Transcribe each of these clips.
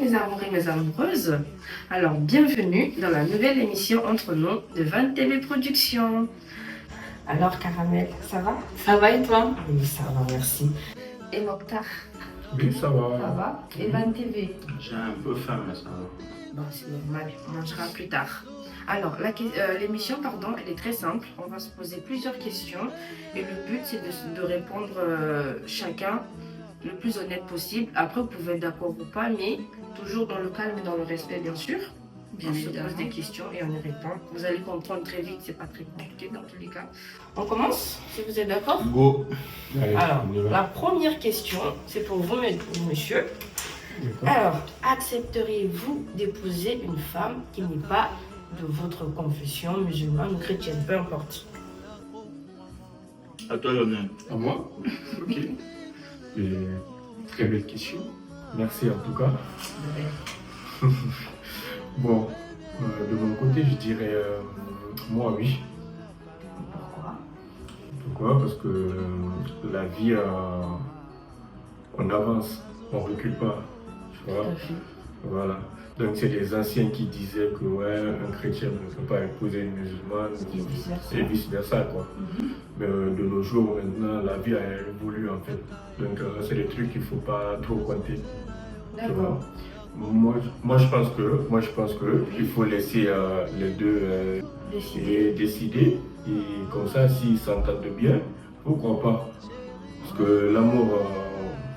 mes amoureux et mes amoureuses. Alors, bienvenue dans la nouvelle émission Entre nous de Van TV Productions. Alors, Caramel, ça va? Ça va et toi? Oui, ça va, merci. Et Mokhtar? Oui, ça va. Ça va? Et Van TV? J'ai un peu faim, mais ça va. Bon, c'est normal, on mangera plus tard. Alors, l'émission, elle est très simple. On va se poser plusieurs questions et le but, c'est de répondre chacun le plus honnête possible. Après, vous pouvez être d'accord ou pas, mais toujours dans le calme et dans le respect, bien sûr. Bien On se évidemment. pose des questions et on y répond. Vous allez comprendre très vite, c'est pas très compliqué dans tous les cas. On commence, si vous êtes d'accord? Go. Allez, Alors, on y va. la première question, c'est pour vous, monsieur. D'accord. Alors, accepteriez-vous d'épouser une femme qui n'est pas de votre confession musulmane ou chrétienne, peu importe? À toi l'honneur. À moi? Ok. Et très belle question. Merci en tout cas. Bon, de mon côté, je dirais moi oui. Pourquoi? Pourquoi? Parce que la vie, on avance, on recule pas. Tu vois? Tout à fait. Voilà. Donc c'est les anciens qui disaient que ouais, un chrétien ne peut pas épouser une musulmane Et vice-versa. et vice-versa quoi. Mais de nos jours maintenant, la vie a évolué en fait. Donc c'est des trucs qu'il ne faut pas trop compter. Tu D'accord. vois. Moi je pense que il faut laisser les deux décider et comme ça s'ils s'entendent bien, pourquoi pas? Parce que l'amour,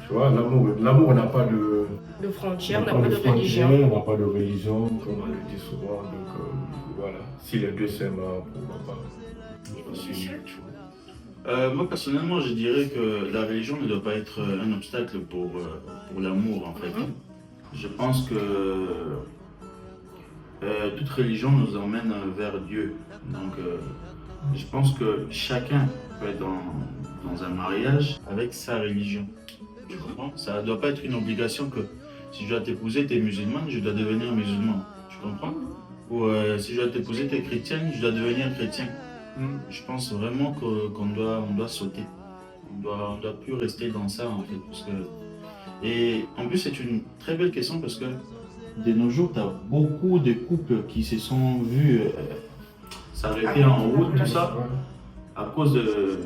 tu vois, l'amour n'a pas de frontières, on n'a pas de religion. on n'a pas de religion, comme on le dit souvent. Donc voilà, si les deux s'aiment, pourquoi pas? Moi personnellement, je dirais que la religion ne doit pas être un obstacle pour l'amour en fait. Je pense que toute religion nous emmène vers Dieu. Donc je pense que chacun peut être dans un mariage avec sa religion. Tu comprends? Ça ne doit pas être une obligation que si je dois t'épouser, tu es musulmane, je dois devenir musulman. Tu comprends? Ou si je dois t'épouser, tu es chrétienne, je dois devenir chrétien. Je pense vraiment qu'on doit sauter. On doit plus rester dans ça en fait. Parce que... Et en plus, c'est une très belle question parce que de nos jours, tu as beaucoup de couples qui se sont vus s'arrêter en route, tout ça, à cause de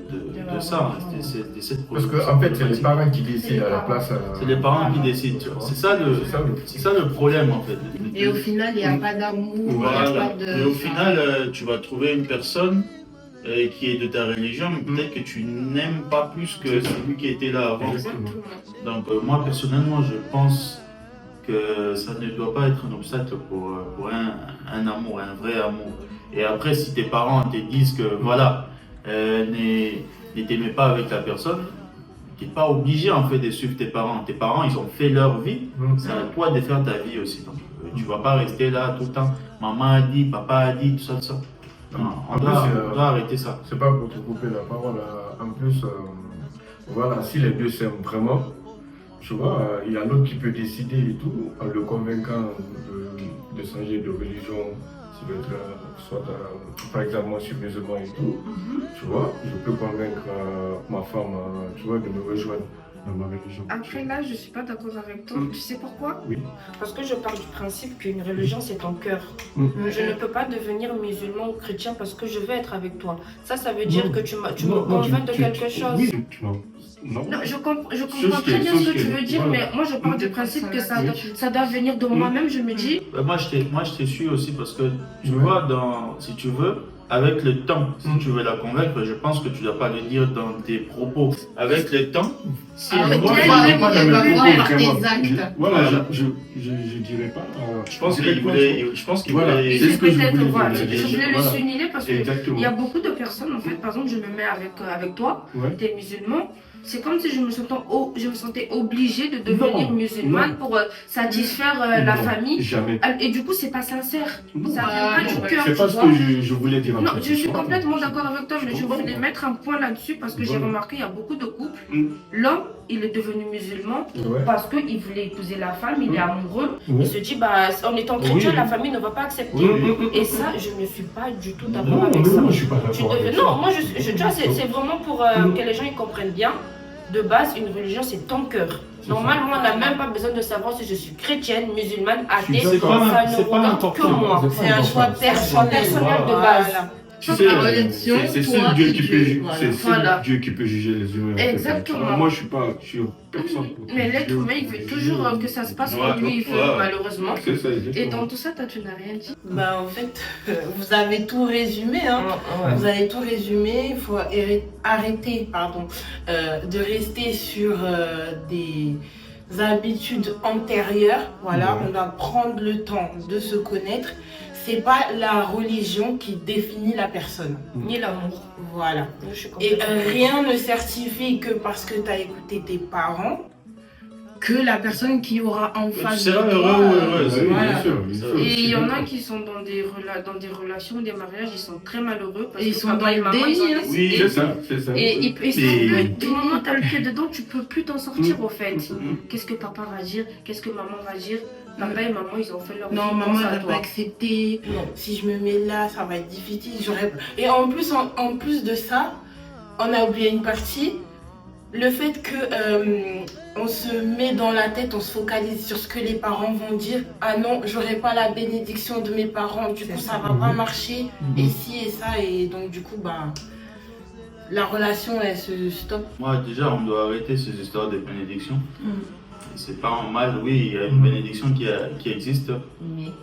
ça, de cette Parce qu'en fait, c'est les parents qui décident à la place. C'est les parents qui décident. Tu vois. C'est ça le problème en fait. Et au final, il n'y a pas d'amour, il n'y a Voilà. pas de... Et au final, tu vas trouver une personne qui est de ta religion, mais peut-être que tu n'aimes pas plus que celui qui était là avant. Exactement. Donc moi personnellement, je pense que ça ne doit pas être un obstacle pour un amour, un vrai amour. Et après, si tes parents te disent que voilà, ne t'aimais pas avec la personne, tu n'es pas obligé en fait de suivre tes parents. Tes parents, ils ont fait leur vie, c'est à toi de faire ta vie aussi. Donc, tu ne vas pas rester là tout le temps. Maman a dit, papa a dit, tout ça, tout ça. Non, on doit arrêter ça. C'est pas pour te couper la parole. En plus, voilà, si les deux s'aiment vraiment, tu vois, il y a l'autre qui peut décider et tout, en le convaincant de changer de religion, s'il veut être, soit, par exemple, moi je suis musulman et tout, tu vois, je peux convaincre ma femme, tu vois, de me rejoindre dans ma religion. Après là, je suis pas d'accord avec toi. Tu sais pourquoi? Oui. Parce que je pars du principe qu'une religion, c'est ton cœur. Je ne peux pas devenir musulman ou chrétien parce que je veux être avec toi. Ça veut dire que tu me convaincs de quelque chose. Oui, non. Non, je comprends très bien ce que tu veux dire, voilà. mais moi je pars du principe que ça doit venir de moi-même. Je me dis, Moi, je te suis aussi parce que tu vois, si tu veux, avec le temps, si tu veux la convaincre, je pense que tu ne dois pas le dire dans tes propos. Avec le temps, si Avec Moi, elle, je elle dis pas va dans mes voir propos, par vraiment. tes actes. Voilà, je dirais pas. je pense qu'il voulait, Voilà. et C'est ce que je peut-être, voulais voilà, dire. je voulais le Voilà. souligner parce qu'il Exactement. y a beaucoup de personnes, en fait, par exemple, je me mets avec toi, Ouais. tu es musulman. C'est comme si je me sentais obligée de devenir musulmane pour satisfaire la Non, famille. Jamais. Et du coup, c'est pas sincère. Non. Ça vient pas du cœur, C'est tu pas ce vois. que je voulais dire en Non, fait. je suis complètement d'accord avec toi, mais je comprends. voulais mettre un point là-dessus parce que j'ai Voilà. remarqué il y a beaucoup de couples. Mm. L'homme, il est devenu musulman Ouais. parce qu'il voulait épouser la femme, il est amoureux. Ouais. Il se dit, bah, en étant chrétien, Oui. la famille ne va pas accepter. Oui. Et ça, je ne suis pas du tout d'accord Non, avec ça. non, je suis pas Tu d'accord avec devais- ça. Non, moi, tu vois, c'est vraiment pour que les gens ils comprennent bien. de base, une religion, c'est ton cœur. Normalement, on n'a même pas besoin de savoir si je suis chrétienne, musulmane, athée, C'est ça pas ne regarde important. que moi. C'est un choix personnel de base. Tu sais, Religion, c'est toi, seul Dieu qui qui peut juge, juger. voilà. C'est seul Voilà. Dieu qui peut juger les humains. en fait. Exactement. Moi, je suis personne. pour Mais l'être juger. humain, il veut toujours que ça se passe Ouais, comme lui, il veut, ouais. malheureusement. C'est ça, Et exactement. dans tout ça, toi, tu n'as rien dit. Bah, en fait, vous avez tout résumé. Hein. Ouais. Vous avez tout résumé. Il faut arrêter de rester sur des habitudes antérieures. Voilà, Ouais. on doit prendre le temps de se connaître. C'est pas la religion qui définit la personne. Ni l'amour. Voilà. Je suis Et complètement rien ne certifie que parce que tu as écouté tes parents, que la personne qui aura en Tu face de seras toi, heureux ou heureuse. Oui, voilà. bien sûr, bien sûr. Et il y en a qui sont dans des relations, des mariages, ils sont très malheureux parce Et ils que sont papa dans et le maman, déni, ils ont hein. décidé. Oui, C'est ça, c'est ça. Et ils sont Et- du moment où tu as le pied dedans, tu peux plus t'en sortir au fait. Mhm. Qu'est-ce que papa va dire? Qu'est-ce que maman va dire? Papa et maman, ils ont fait leur Non, vie, maman, pense elle à va toi. pas accepter. Non, si je me mets là, ça va être difficile. Et en plus de ça, on a oublié une partie. Le fait que on se met dans la tête, on se focalise sur ce que les parents vont dire. Ah non, j'aurai pas la bénédiction de mes parents, du coup ça va pas marcher. Et si et ça, et donc du coup, bah, la relation elle se stoppe. Moi, déjà, on doit arrêter ces histoires de bénédiction. Mm. C'est pas en mal, oui, il y a une bénédiction qui existe,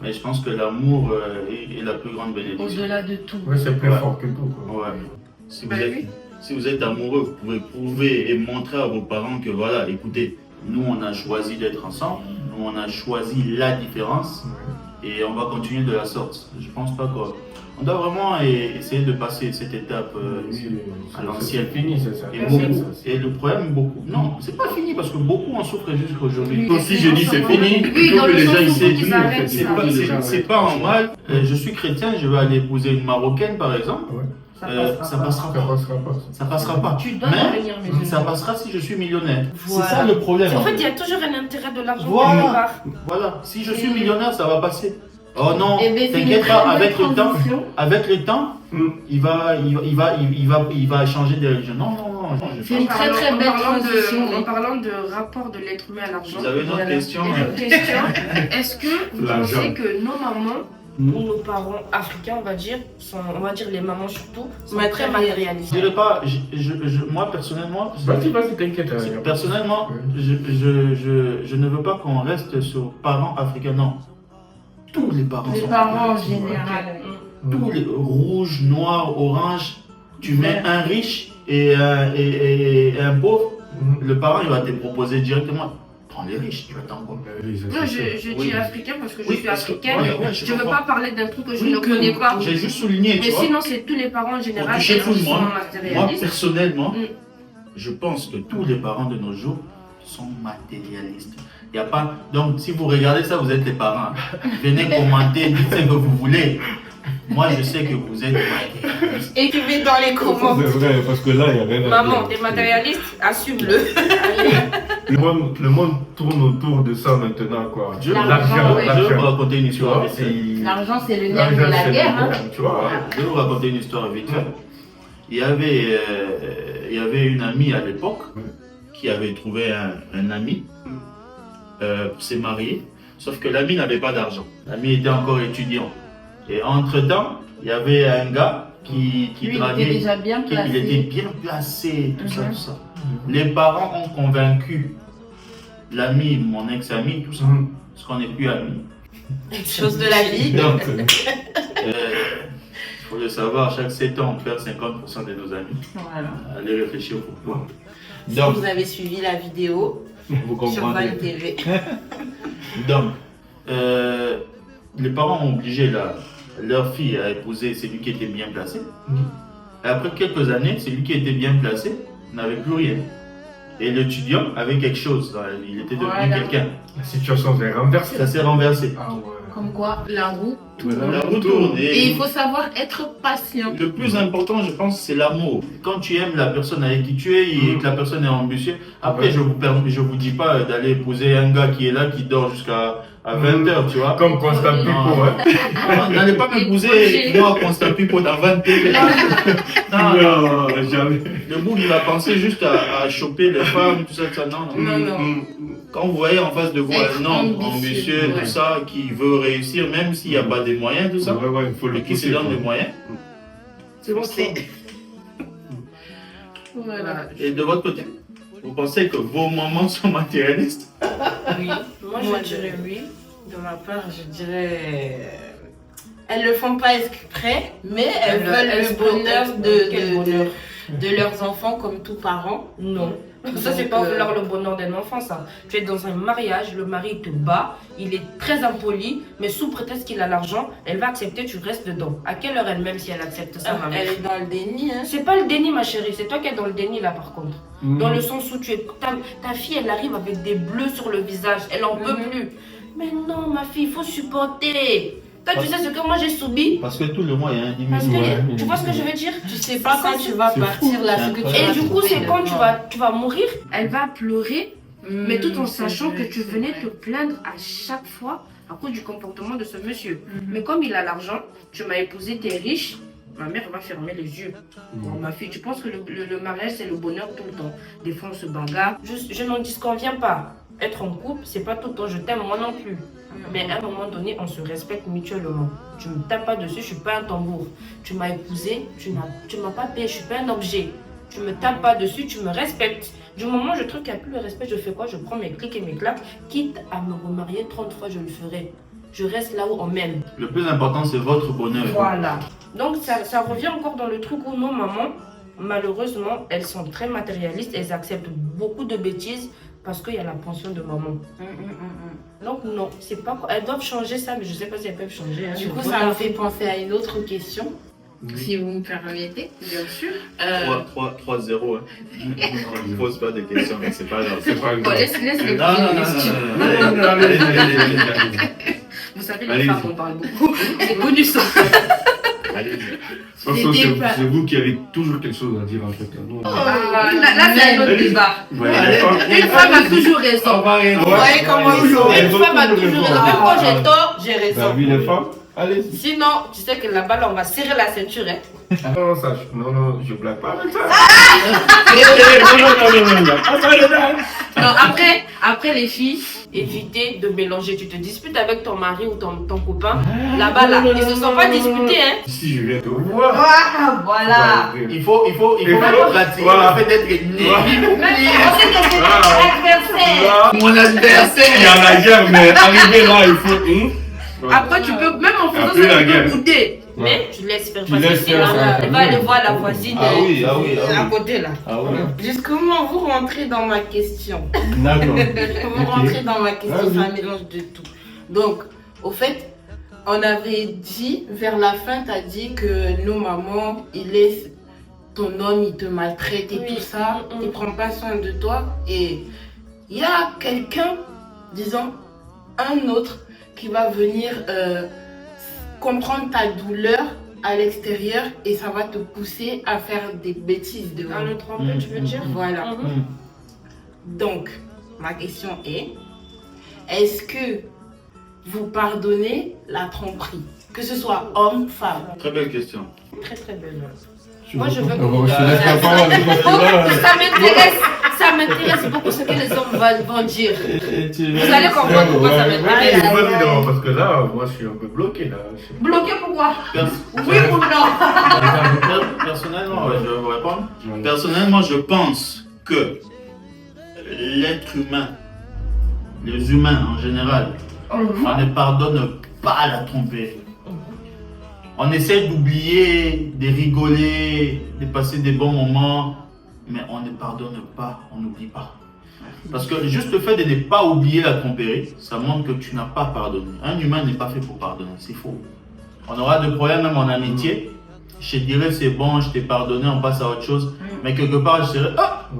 mais je pense que l'amour est la plus grande bénédiction. Au-delà de tout. Ouais, c'est plus Ouais. fort que tout. Quoi. Ouais. Si vous, Bah êtes, oui. si vous êtes amoureux, vous pouvez prouver et montrer à vos parents que voilà, écoutez, nous on a choisi d'être ensemble, nous on a choisi la différence et on va continuer de la sorte. Je pense pas quoi. On doit vraiment essayer de passer cette étape à l'ancienne. C'est fini, c'est ça. Et, Ouais, beaucoup, c'est- et le problème, beaucoup. Non, c'est pas fini parce que beaucoup en souffrent jusqu'à aujourd'hui. Oui, Si je dis c'est fini, oui, plutôt dans que le les sens gens où ils faut savent qu'ils plus, arrêtent c'est ça. pas, Les gens c'est arrêtent. pas en mal. Je suis chrétien, je vais aller épouser une marocaine par exemple. Ouais. Ça Ça passera Ça pas. passera pas. Ça passera pas. Tu dois Mais devenir musulman. ça passera si je suis millionnaire. Voilà. C'est ça le problème. En fait, il y a toujours un intérêt de l'argent Voilà. quelque part. Voilà, si je suis millionnaire, ça va passer. Oh non, Eh ben, c'est une t'inquiète très pas, bonne transition. avec le temps, il va changer de religion. Non, C'est une très très belle transition. En parlant de rapport de l'être humain à l'argent. Vous avez une autre Voilà. question? Et une question, est-ce que vous L'argent. pensez que nos mamans Mm. ou nos parents africains, on va dire les mamans surtout, sont très Matérialistes. matérialistes? Je dirais pas, moi personnellement, Vas-y, t'inquiète. y a pas- personnellement, Ouais. je ne veux pas qu'on reste sur parents africains, non. Tous les parents Les sont parents en africains. général. Tous les rouges, noirs, orange, tu mets un riche et un pauvre, Mhm. le parent il va te proposer directement, prends les riches, tu vas t'en prendre. Oui, ça, Non, c'est je Oui. dis africain parce que je Oui, suis parce que- africaine. ouais, Je ne veux comprends. pas parler d'un truc que je Oui, ne connais pas. J'ai juste souligné, tu Mais vois. sinon, c'est tous les parents en général Pour toucher qui tout le sont monde. Moi, matérialistes. personnellement, Mm. je pense que tous les parents de nos jours sont matérialistes. Il y a pas... Donc, si vous regardez ça, vous êtes les parents. Venez commenter, dites ce que vous voulez. Moi, je sais que vous êtes matérialistes. Écrivez dans les commentaires. C'est vrai, parce que là, il n'y a rien à Maman, dire. t'es matérialiste, assume-le. Le monde tourne autour de ça maintenant, quoi. Je L'argent, ouais. je vais vous raconter une histoire. Tu vois, vite. L'argent, c'est le nerf de L'argent, la c'est guerre. le Hein. nerf, tu vois. Je vais vous raconter une histoire vite fait. Il y avait une amie à l'époque qui avait trouvé un ami pour se marier, sauf que l'ami n'avait pas d'argent. L'ami était encore étudiant. Et entre-temps, il y avait un gars qui Lui, il était draguait, déjà bien il était placé. bien placé, tout ça, Mhm. tout ça. Les parents ont convaincu l'ami, mon ex-ami, tout ça, Mhm. parce qu'on n'est plus amis. Chose de la vie. Donc, il faut le savoir, chaque 7 ans, on perd 50% de nos amis. Voilà. Allez réfléchir pourquoi. Si Donc, vous avez suivi la vidéo vous sur comprenez. Val TV. Donc, les parents ont obligé leur fille à épouser celui qui était bien placé. Mhm. Et après quelques années, celui qui était bien placé n'avait plus rien. Et l'étudiant avait quelque chose. Il était devenu Voilà. quelqu'un. La situation s'est renversée. Ça s'est renversé. Ah ouais. Comme quoi, la roue La roue tourne. Et il faut savoir être patient. Le plus important, je pense, c'est l'amour. Quand tu aimes la personne avec qui tu es et que la personne est ambitieuse, après, je vous dis pas d'aller épouser un gars qui est là, qui dort jusqu'à 20h, tu vois. Comme Constant Pipo, hein. Non, n'allez pas m'épouser, moi, Constant Pipo, dans 20h. Non, jamais. le bouc, il va penser juste à choper les femmes, tout ça, tout ça. Non. Quand vous voyez en face de vous un homme ambitieux, tout ça, qui veut réussir, même s'il n'y a pas des moyens, tout ça, Il faut le et qui se donne des moyens. C'est bon, c'est. Voilà. Et de votre côté, vous pensez que vos mamans sont matérialistes? Oui. Moi, je dirais oui. De ma part, je dirais. Elles le font pas exprès, mais elles veulent le bonheur de leurs enfants comme tout parent. Non. Ça, c'est pas vouloir le bonheur d'un enfant, ça. Tu es dans un mariage, le mari te bat, il est très impoli, mais sous prétexte qu'il a l'argent, elle va accepter, tu restes dedans. À quelle heure elle-même si elle accepte ça, ma mère? Elle est dans le déni. Hein. C'est pas le déni, ma chérie, c'est toi qui es dans le déni là, par contre. Dans le sens où tu es. Ta fille, elle arrive avec des bleus sur le visage, elle en peut plus. Mais non, ma fille, il faut supporter. Toi, tu sais ce que moi j'ai subi? Parce que tout le mois, il y a un Parce diminution. que, tu vois ce que je veux dire? Tu sais pas quand tu vas partir là, ce que tu Et vas du coup, trouver c'est quand dedans. tu vas mourir, elle va pleurer, mais tout en sachant que tu venais te plaindre à chaque fois à cause du comportement de ce monsieur. Mais comme il a l'argent, tu m'as épousé, t'es riche, ma mère va fermer les yeux. Bon, ma fille, tu penses que le mariage c'est le bonheur tout le temps. Des fois on se bagarre. Je n'en disconviens pas. Être en couple, c'est pas tout le temps je t'aime, moi non plus. Mais à un moment donné, on se respecte mutuellement. Tu me tapes pas dessus, je suis pas un tambour. Tu m'as épousé, tu m'as pas payé, je suis pas un objet. Tu me tapes pas dessus, tu me respectes. Du moment où je trouve qu'il n'y a plus le respect, je fais quoi? Je prends mes clics et mes claques. Quitte à me remarier 30 fois, je le ferai. Je reste là où on m'aime. Le plus important, c'est votre bonheur. Voilà. Donc ça revient encore dans le truc où nos mamans, malheureusement, elles sont très matérialistes. Elles acceptent beaucoup de bêtises parce qu'il y a la pension de maman. Donc non, c'est pas. Elles doivent changer ça, mais je sais pas si elles peuvent changer. Hein. Du coup, ça me fait penser à une autre question, si vous me permettez. Bien sûr. 3-0. Ne pose pas de questions, mais c'est pas grave. C'est pas Bon, grave. laisse les Non, non, non, non. Vous savez, Allez-y. les femmes, on parle beaucoup. C'est connu ça. Allez-y. De toute façon, c'est vous qui avez toujours quelque chose à dire en fait. Nous, Là, c'est un autre débat. les femmes- Une femme a toujours raison. Vous voyez comment ils sont. Elles Une ont femme a toujours toujours raison. raison. Même quand j'ai tort, j'ai Vous raison. avez vu les femmes? Allez. Sinon, tu sais que là-bas, là, on va serrer la ceinture. Hein. Non, ça, non, je blague pas avec ça. Non, après les filles, évitez de mélanger. Tu te disputes avec ton mari ou ton copain. Là-bas, là, ils ne se sont pas disputés. Hein. Si je viens te voir. Ah, voilà. Il faut pratiquer Voilà. le fait d'être né. On sait que c'est notre adversaire. Mon adversaire. Il y a la guerre, mais arrivé là, il faut. Après, tu peux, même en faisant Après ça, la tu peux guerre. bouder. Ouais. Mais tu laisses faire Tu passer. laisses faire Sinon, ça. elle va aller voir la voisine Ah oui, ah oui, ah oui. à côté là. Ah oui. Jusqu'où vous rentrez dans ma question? D'accord. Comment rentrer dans ma question? Vas-y. C'est un mélange de tout. Donc, au fait, on avait dit, vers la fin, tu as dit que nos mamans, ils laissent ton homme, il te maltraite et Oui. tout ça, il prend pas soin de toi. Et il y a quelqu'un, disons, un autre, qui va venir comprendre ta douleur à l'extérieur et ça va te pousser à faire des bêtises dehors. Dans le tremplin, tu veux dire? Voilà. Mhm. Donc, ma question est-ce que vous pardonnez la tromperie? Que ce soit homme, femme. Très belle question. Très très belle. Moi, je veux que Je te laisse la parole. ça m'intéresse beaucoup ce que les hommes vont dire. Vous allez comprendre pourquoi ça m'intéresse. Vas-y, non, parce que là, moi, je suis un peu bloqué là. Bloqué pourquoi? Pers- Oui ou non? Personnellement, ouais, je vais vous répondre. Personnellement, je pense que l'être humain, les humains en général, on ne pardonne pas la tromperie. On essaie d'oublier, de rigoler, de passer des bons moments, mais on ne pardonne pas, on n'oublie pas. Parce que juste le fait de ne pas oublier la tromperie, ça montre que tu n'as pas pardonné. Un humain n'est pas fait pour pardonner, c'est faux. On aura des problèmes même en amitié. Je te dirais c'est bon, je t'ai pardonné, on passe à autre chose. Mais quelque part, je serais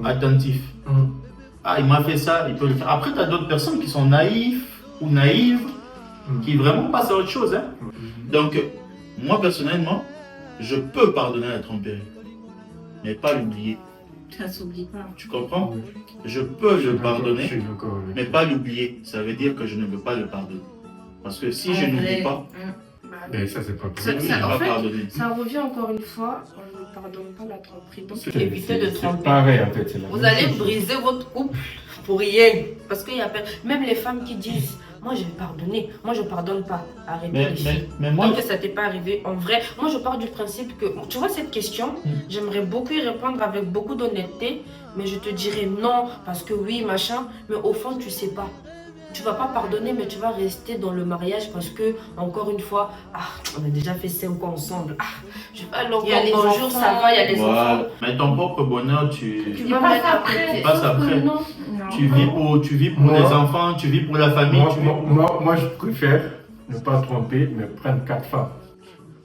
attentif. Ah, il m'a fait ça, il peut le faire. Après, tu as d'autres personnes qui sont naïfs ou naïves qui vraiment passe à autre chose. Hein. Donc, moi personnellement, je peux pardonner la tromperie, mais pas l'oublier. Ça s'oublie pas. Tu comprends? Je peux le pardonner, Je suis d'accord avec mais toi. pas l'oublier. Ça veut dire que je ne veux pas le pardonner. Parce que si je En n'oublie vrai. pas, Mais ça, c'est pas Ça- possible. je ne vais en pas fait, pardonner. Ça revient encore une fois, on ne pardonne pas la tromperie. Donc, évitez de tromper. C'est pareil, en fait. c'est la Vous même allez chose. briser votre couple pour rien. Parce qu'il y a même les femmes qui disent moi je vais pardonner, moi je pardonne pas. Arrêtez les filles. Mais moi, Tant que ça t'est pas arrivé, en vrai, moi je pars du principe que, tu vois cette question, j'aimerais beaucoup y répondre avec beaucoup d'honnêteté, mais je te dirais non, parce que oui, machin, mais au fond tu sais pas. Tu vas pas pardonner, mais tu vas rester dans le mariage parce que, encore une fois, on a déjà fait 5 ans ensemble. Je vais pas leur Il y a dire les bonjour, enfants. ça va, il y a les enfants. voilà. Mais ton propre bonheur, tu vas passes mettre après. côté. passes Sauf que après. Non. Tu vis pour Moi- les enfants, tu vis pour la famille. Moi, je préfère ne pas tromper, mais prendre 4 femmes.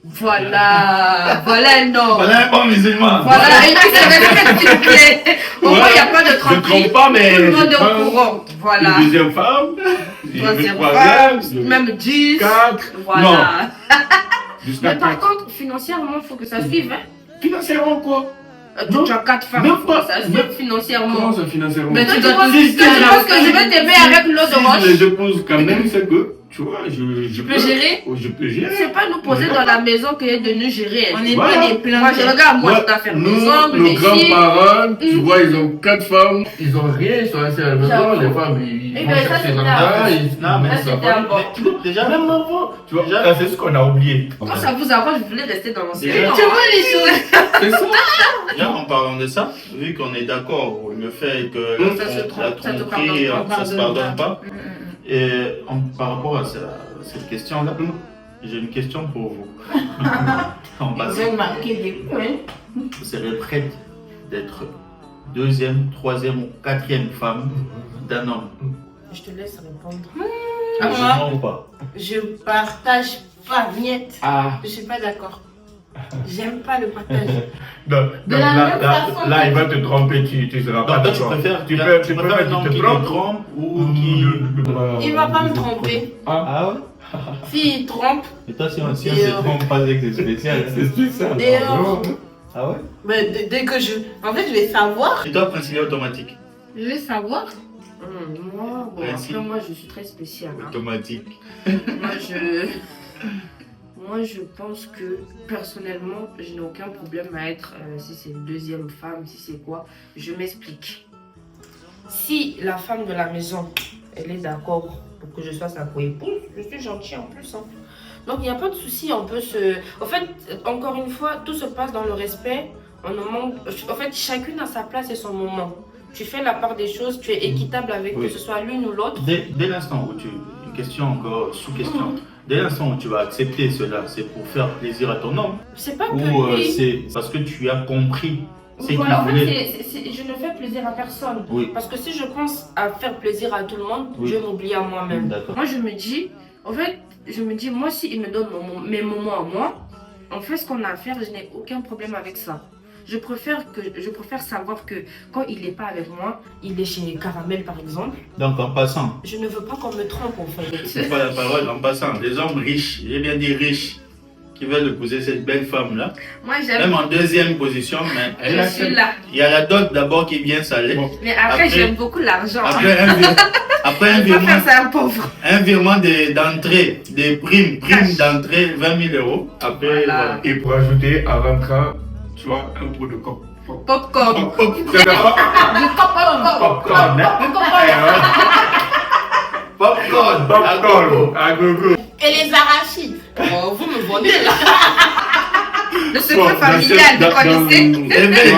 Voilà, voilà un homme. Voilà un bon musulman. Voilà, et puis ça respecte, s'il vous plaît. Au moins, il n'y a pas de Je ne tromperie. trompe pas, mais Tout le monde je est au prends courant. Voilà. une deuxième femme, Troisième troisième, femme, même 10. 4, Voilà. jusqu'à Mais par 4. contre, financièrement, il faut que ça suive. Hein. Financièrement, quoi? Tu as 4 femmes, Même il faut pas. que ça suive financièrement. Comment ça, financièrement? Mais tu Toi, dois tu tu penses que je vais t'aimer avec l'eau de Si roche. je les épouse quand même, c'est que, tu vois, je peux gérer. Je peux gérer. C'est pas nous poser dans la maison que de nous gérer. On est Voilà. pas des plans. Moi, je regarde, moi, je dois faire Nous, mes ongles, nos mes cils. grands-parents, tu vois, ils ont 4 femmes, ils ont rien, ils sont assis à la maison, J'avoue. les femmes, ils Eh vont ben, ça, chercher c'était dans avant. le ils Non, mais ils ça, sont c'était pas- avant. Mais déjà, Même avant, tu vois, Déjà- ça, c'est ce qu'on a oublié. Quand ça vous arrange, vous voulez rester dans l'ancien Déjà- temps. Tu vois les choses. C'est ça. déjà, en parlant de ça, vu qu'on est d'accord, le fait que Hum, ça se trompe, la ça te tromperie, pardonne pas, ça se pardonne pas. Et par rapport à cette question-là, j'ai une question pour vous. En Ils passant, ont marqué des points. vous serez prête d'être deuxième, troisième ou quatrième femme d'un homme? Je te laisse répondre. Musulman ou pas? Je partage pas, miette. Ah. Je suis pas d'accord. J'aime pas le partage. Donc, De la même façon là, que- il va te tromper, tu seras pas Donc toi, tu d'accord. préfères, tu tu peux préfères un homme te qui te trompe trompe ou qui... Il va pas me tromper. Ah ouais? S'il trompe, Et toi, si on Et se trompe pas, c'est que c'est spécial. C'est ça. Dehors. Ah ouais? mais dès que je. En fait, je vais savoir. Et toi, principe automatique? Je veux savoir. Moi, bon, Merci. après, moi, je suis très spéciale. Hein. Automatique. Moi, je pense que personnellement, je n'ai aucun problème à être, si c'est une deuxième femme, si c'est quoi, je m'explique. Si la femme de la maison, elle est d'accord pour que je sois sa coépouse, je suis gentille en plus. Hein. Donc, il n'y a pas de souci, on peut se... En fait, encore une fois, tout se passe dans le respect. On ne manque... En fait, chacune a sa place et son moment. Tu fais la part des choses, tu es équitable avec Oui. que ce soit l'une ou l'autre. Dès l'instant où tu... Une question encore sous-question. Dès l'instant où tu vas accepter cela, c'est pour faire plaisir à ton homme C'est pas que ou lui... c'est parce que tu as compris ce qu'il Voilà, en fait, voulait? je ne fais plaisir à personne. Oui, Parce que si je pense à faire plaisir à tout le monde, Oui. je m'oublie à moi-même. d'accord. Moi, je me dis, en fait, moi, s'il me donne mes moments à moi, on fait ce qu'on a à faire, je n'ai aucun problème avec ça. Je préfère savoir que quand il n'est pas avec moi, il est chez Caramel par exemple. Donc en passant, Je ne veux pas qu'on me trompe en fait. c'est pas la parole, en passant, les hommes riches, j'ai bien dit riches, qui veulent épouser cette belle femme-là, Moi, même j'aime. en deuxième position, mais elle Je accepte. suis là. Il y a la dot d'abord qui vient saler. Bon. Mais après, Après- j'aime beaucoup l'argent. Après un, après un Je ne peux pas virement, faire ça à un pauvre. un virement d'entrée, des primes d'entrée, 20 000 euros. Après, Voilà. voilà. Et pour ajouter, en rentrant, tu vois, un pot de coq. Popcorn. C'est d'accord. Popcorn, hein? Popcorn, Popcorn, à gogo. Et les arachides. Oh, vous me vendez là. Le secret familial, vous connaissez?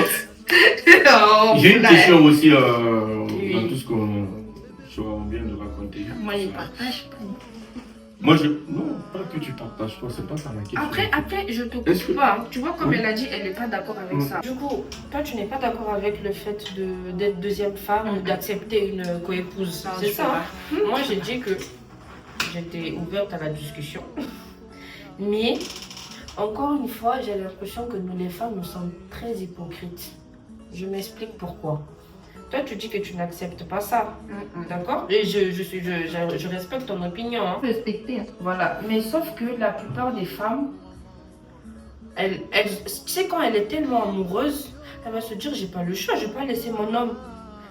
Oh, J'ai une là. question aussi Oui. dans tout ce qu'on vient de raconter. Moi, je partage pas. Moi, non, pas que tu partages pas, c'est pas ça ma question. Après, je te Est-ce que- coupe pas. Hein. Tu vois, comme Oui. elle a dit, elle n'est pas d'accord avec ça. Du coup, toi, tu n'es pas d'accord avec le fait d'être deuxième femme ou d'accepter une coépouse. Non, C'est je ça. peux Hein. Moi, j'ai dit que j'étais ouverte à la discussion. Mais, encore une fois, j'ai l'impression que nous, les femmes, nous sommes très hypocrites. Je m'explique pourquoi. Toi, tu dis que tu n'acceptes pas ça. D'accord? Et je respecte ton opinion. Hein. Respecter. Voilà. Mais sauf que la plupart des femmes, tu sais, quand elle est tellement amoureuse, elle va se dire, j'ai pas le choix, je vais pas laisser mon homme.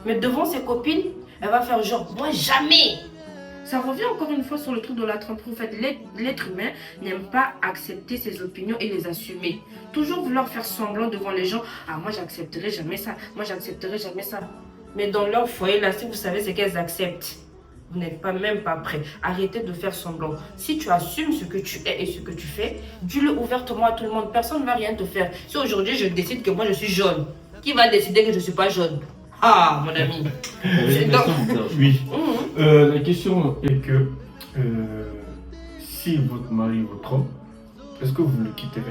Mais devant ses copines, elle va faire genre, moi jamais. Ça revient encore une fois sur le truc de la tromperie. En fait, l'être humain n'aime pas accepter ses opinions et les assumer. Toujours vouloir faire semblant devant les gens. Ah, moi, j'accepterai jamais ça. Moi, j'accepterai jamais ça. Mais dans leur foyer, là, si vous savez ce qu'elles acceptent, vous n'êtes pas même pas prêt. Arrêtez de faire semblant. Si tu assumes ce que tu es et ce que tu fais, dis-le ouvertement à tout le monde. Personne ne va rien te faire. Si aujourd'hui, je décide que moi, je suis jaune, qui va décider que je ne suis pas jaune? Ah, mon ami. Oui. La question est que si votre mari vous trompe, est-ce que vous le quitterez?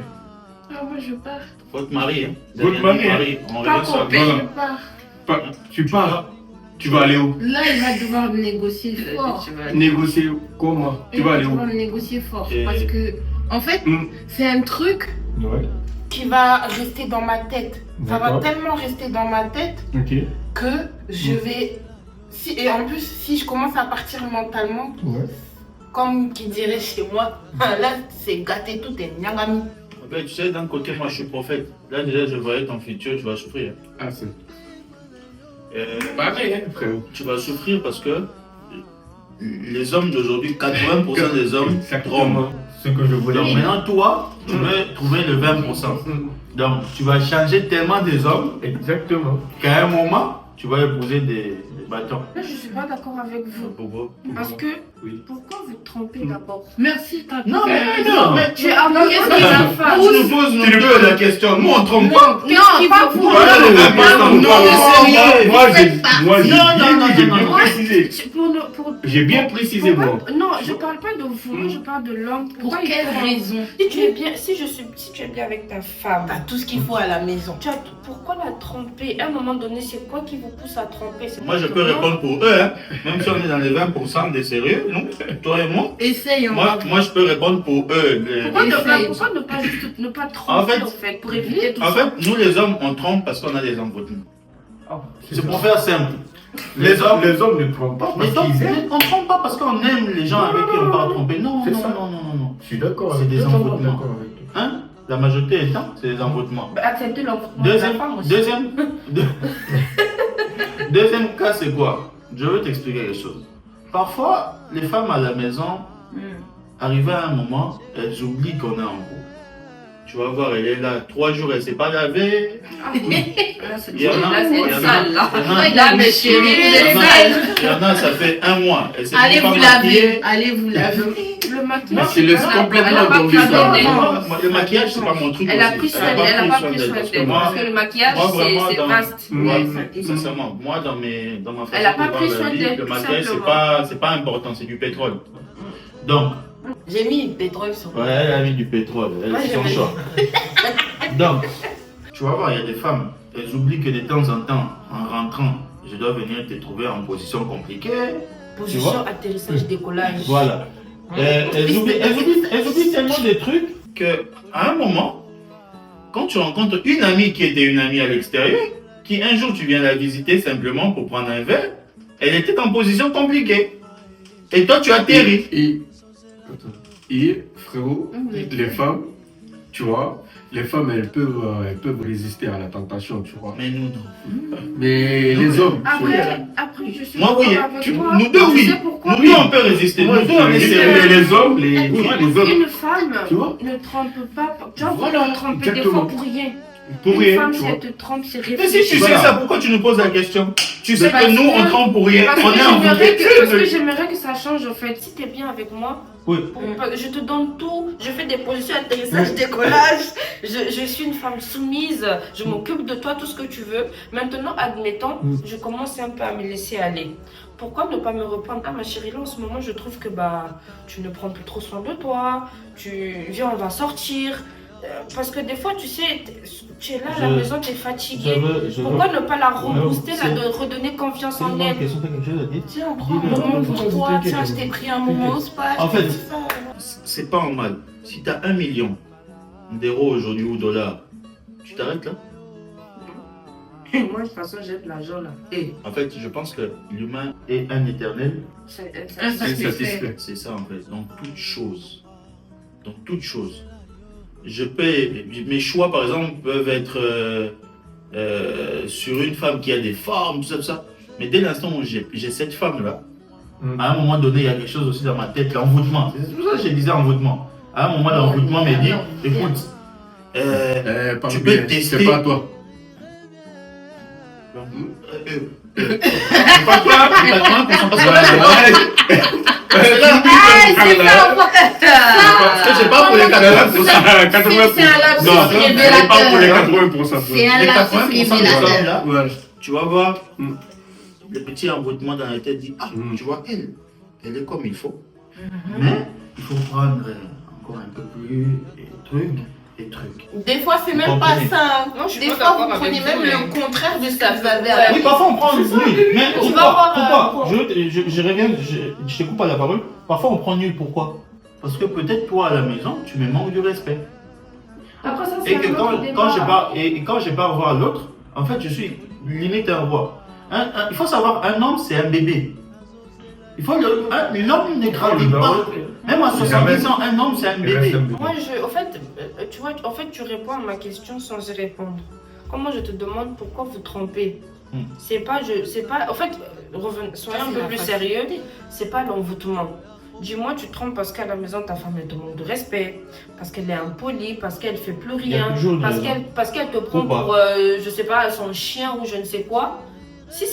Ah, moi, je pars. Votre mari, hein. Votre mari, on Pas revient sur compris, Voilà. je pars. Tu pars, tu vas aller où? Là, il va devoir négocier fort. Négocier comment? Tu vas aller où? devoir négocier fort. Et- Parce que, en fait, c'est un truc. Ouais, Qui va rester dans ma tête. Ça va d'accord. tellement rester dans ma tête Ok. que je vais... et en plus, si je commence à partir mentalement, Ouais. comme qui dirait chez moi, là, c'est gâté tout est nyangami. Ben, tu sais, d'un côté, moi je suis prophète. Là, déjà, je voyais ton futur, tu vas souffrir. Ah, c'est Euh, pareil, hein, frérot. tu vas souffrir parce que les hommes d'aujourd'hui, 80% des hommes trompent. Exactement ce que je voulais Donc dire. maintenant, toi, tu veux trouver le 20%. Donc, tu vas changer tellement des hommes Exactement. qu'à un moment, tu vas épouser des bâtons. Là, je ne suis pas d'accord avec vous. Pourquoi? Parce que, Oui. pourquoi vous trompez d'abord? Merci, t'as Non, posé la mais question. non, mais Tu as qu'est-ce qui va faire? tu nous poses nous deux la question. Nous, on trompe pas. Non, pas vous. Voilà le 20%. Non, Non, mais sérieux. moi, j'ai Non, non, non, j'ai non, bien non. précisé. Pour- J'ai bien précisé, moi. Non, je parle pas de vous, moi je parle de l'homme. Pour Pourquoi il quelle trompe? raison? Si tu es bien, si tu es bien avec ta femme, T'as tout ce qu'il faut à la maison. pourquoi la tromper? À un moment donné, c'est quoi qui vous pousse à tromper? C'est Moi, je pas peux que moi. répondre pour eux, hein. Même si on est dans les 20% des sérieux, non? Toi et moi. Essaye, on Moi, va. moi, je peux répondre pour eux. Pourquoi ne pas, Essaye. pourquoi ne pas juste ne pas tromper En en fait- fait, pour éviter tout En ça? fait, nous les hommes, on trompe parce qu'on a des embrouillements. C'est ça. pour faire simple. Les hommes ne trompent pas Les parce hommes, qu'ils aiment. on ne trompe pas parce qu'on aime les gens avec qui on parle tromper. Non, C'est non, ça. non, non, non, non. Je suis d'accord C'est avec des toi. embrouillements. D'accord avec toi. Hein? La majorité étant, c'est des embrouillements. Bah, accepter l'enfant de la Deuxième, femme aussi. deuxième cas, c'est quoi? Je veux t'expliquer quelque chose. Parfois, les femmes à la maison, arrivées à un moment, elles oublient qu'on est en couple. Tu vas voir, elle est là 3 jours, elle ne s'est pas lavée. Ah oui. Là, c'est Il y en a- Là, c'est il y en a- sale, là. il y en a- Là, mes chéris, vous il y êtes en a- sales. il y en a, ça fait 1 mois. Elle s'est Allez pas vous maquillée. laver. Allez vous laver. Le maquillage. Mais c'est laisse elle a- complètement elle a pas tomber pris ça. soin d'elle. Moi, le maquillage, c'est pas mon truc. Elle a aussi. pris soin d'elle, elle a pas pris soin Parce que d'elle. moi, Parce que le maquillage, moi, vraiment, c'est dans- vaste. moi, Ouais, ça- sincèrement, moi, dans ma façon Elle a pas de pris voir la soin vie, d'elle, le tout maquillage, simplement. c'est pas important, c'est du pétrole. Donc, J'ai mis une pétrole sur ouais, elle a mis du pétrole, elle Ouais, c'est son j'ai choix. Donc, tu vas voir, il y a des femmes, elles oublient que de temps en temps, en rentrant, je dois venir te trouver en position compliquée. Position, vois atterrissage, décollage. Voilà. Elles oublient tellement des trucs que, à un moment, quand tu rencontres une amie qui était une amie à l'extérieur, qui un jour tu viens la visiter simplement pour prendre un verre, elle était en position compliquée. Et toi, tu atterris. Et frérot, les femmes, tu vois, les femmes elles peuvent résister à la tentation, tu vois. Mais nous, non. Mais les hommes, tu vois, Après, je suis Moi, oui. d'accord avec toi. Nous deux, Tu oui. sais pourquoi? Nous deux, on peut résister. moi, Nous deux, on est mais sérieux. les hommes, les hommes, Une femme Tu vois? ne trompe pas. Tu vois, Voilà, vous tromper des exactement. fois pour rien. pour Une rien, femme, tu si vois. elle te trompe, c'est Mais réfléchi. si tu Voilà. sais ça, pourquoi tu nous poses la question? Tu sais Parce que nous, on que- trompe pour rien. Parce On que est en j'aimerais que ça change en fait. Si tu es bien avec moi, Oui. je te donne tout. Je fais des positions atterrissage, décollage. Je suis une femme soumise. Je m'occupe de toi, tout ce que tu veux. Maintenant, admettons, je commence un peu à me laisser aller. Pourquoi ne pas me reprendre? Ah ma chérie, là en ce moment, je trouve que tu ne prends plus trop soin de toi. Viens, on va sortir. Parce que des fois, tu sais, tu es là à la Je- maison, tu es fatigué. Pourquoi ne pas la rebooster, de redonner confiance en elle? question, t'as quelque chose à dire? Tiens, prends un Dis-le. moment pour toi. T'inquiète, Tiens, je t'ai pris un moment au spa. En je t'ai fait, dit ça. c'est pas en mal. Si tu as 1 million d'euros aujourd'hui ou dollars, tu t'arrêtes là? Moi, de toute façon, j'aime l'argent là. Et En fait, je pense que l'humain est un éternel c'est Insatisfait. C'est ça en fait, dans toute chose. Dans toute chose. Mes choix par exemple peuvent être sur une femme qui a des formes, tout ça. Mais dès l'instant où j'ai cette femme-là, à un moment donné, il y a quelque chose aussi dans ma tête, l'envoûtement. C'est pour ça que je disais envoûtement. À un moment, l'envoûtement me dit, écoute, tu peux tester. C'est pas toi. C'est pas toi, parce que là, C'est ça, on voit que parce que j'ai pas pour les 80%. C'est un lapsus Non, c'est pas pour les révélateur. 80%. C'est un Les lapsus 80% des révélateur. hommes là, Ouais. tu vas voir, Mm. le petit envoûtement dans la tête dit, ah, Mm. tu vois, elle est comme il faut. Mais il faut prendre encore un peu plus et trucs. Des fois, c'est Vous même pas comprenez. ça. Non, je suis Des pas fois, d'accord vous avec prenez vous, même mais- le contraire de ce que vous avez à Ouais. la Oui, parfois on prend. Oui, mais Tu vas voir, pourquoi je reviens, je te coupe pas la parole. Parfois on prend nul, pourquoi? Parce que peut-être toi à la maison, tu me manques du respect. Après ça, c'est Et que un autre débat. quand je pars voir l'autre, en fait, je suis limite un roi. Il faut savoir, un homme, c'est un bébé. L'homme ne grandit pas. Même à 70 ans, un homme, c'est un bébé. Moi, tu vois, en fait, tu réponds à ma question sans y répondre. Comment je te demande pourquoi vous trompez C'est pas, en fait, soyons un peu plus sérieux. C'est pas l'envoûtement. Dis-moi, tu te trompes parce qu'à la maison, ta femme elle te manque de respect, parce qu'elle est impolie, parce qu'elle fait plus Il y a rien, toujours une parce raison. qu'elle te prend Ou pas. pour, je sais pas, son chien ou je ne sais quoi. Si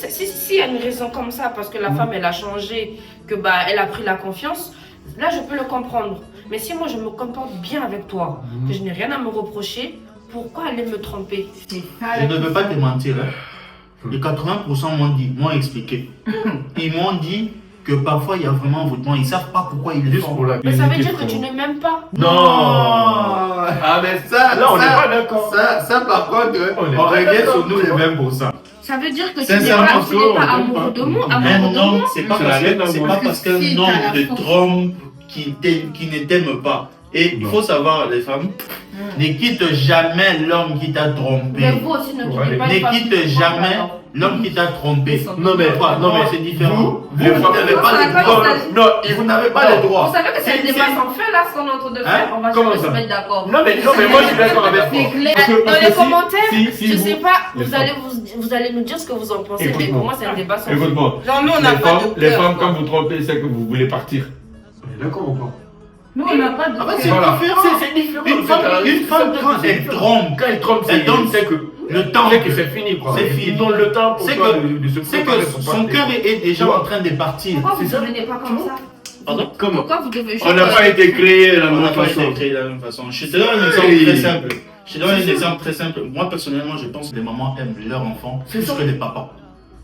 il y a une raison comme ça, parce que la femme elle a changé, que bah elle a pris la confiance, là je peux le comprendre. Mais si moi je me comporte bien avec toi, que je n'ai rien à me reprocher, pourquoi aller me tromper? C'est ça, Je ne veux pas te mentir. Les 80% m'ont expliqué. Ils m'ont dit que parfois il y a vraiment envoûtement. Ils ne savent pas pourquoi ils le Juste font. pour la Mais ça veut dire que vérité, tu ne m'aimes pas. Non. Ah mais ça, Là, on n'est pas d'accord. ça par contre, On est on pas revient d'accord. sur nous les mêmes pour ça. Ça veut dire que tu n'es Sincèrement, pas, on pas t'aime amoureux pas. de moi. Un Amoureux de homme, moi. c'est pas Ça n'a rien à parce voir. qu'un Si, homme t'as la te force. trompe qui ne t'aime pas. Et il Non. faut savoir, les femmes, ne quitte jamais l'homme qui t'a trompé. Mais vous aussi ne quittez pas Ne une femme quitte qui vous trompe, jamais alors. l'homme qui t'a trompé. Non mais, C'est différent. Vous, les femmes, n'avez pas ça les va pas, droits. ça- Non, Vous n'avez pas les Vous droits. savez que c'est un débat sans fin là, ce qu'on est en train de faire. On va Comment jamais se ça mettre d'accord. non mais moi je suis d'accord avec C'est toi. clair. Parce que- Dans parce les que si- commentaires, si je vous- sais pas, les vous allez nous dire ce que vous en pensez, mais Écoute-moi. pour moi c'est un débat sans fin. Écoute-moi, Genre, nous, on n'a pas de les cœur, femmes, quoi. quand vous trompez, c'est que vous voulez partir. On est d'accord ou pas? Nous, on n'a pas de Ah bah, c'est cœur. Voilà. différent. C'est différent. Une femme, quand elle trompe, Quand elle trompe, Elle trompe, c'est que le temps, c'est que c'est fini quoi. C'est fini. Ils donnent le temps pour C'est toi que- de se c'est préparer que pour son partir. cœur est déjà en train de partir. Pourquoi vous C'est ne ça. devenez pas comme ça? Pardon? Comment? Pourquoi vous devez On n'a pas été créés de la On n'a même pas façon. été créés de la même façon. Je te donne un exemple Oui. très simple. Je te donne un exemple très simple. Moi, personnellement, je pense que les mamans aiment leur enfant C'est plus ça. que les papas.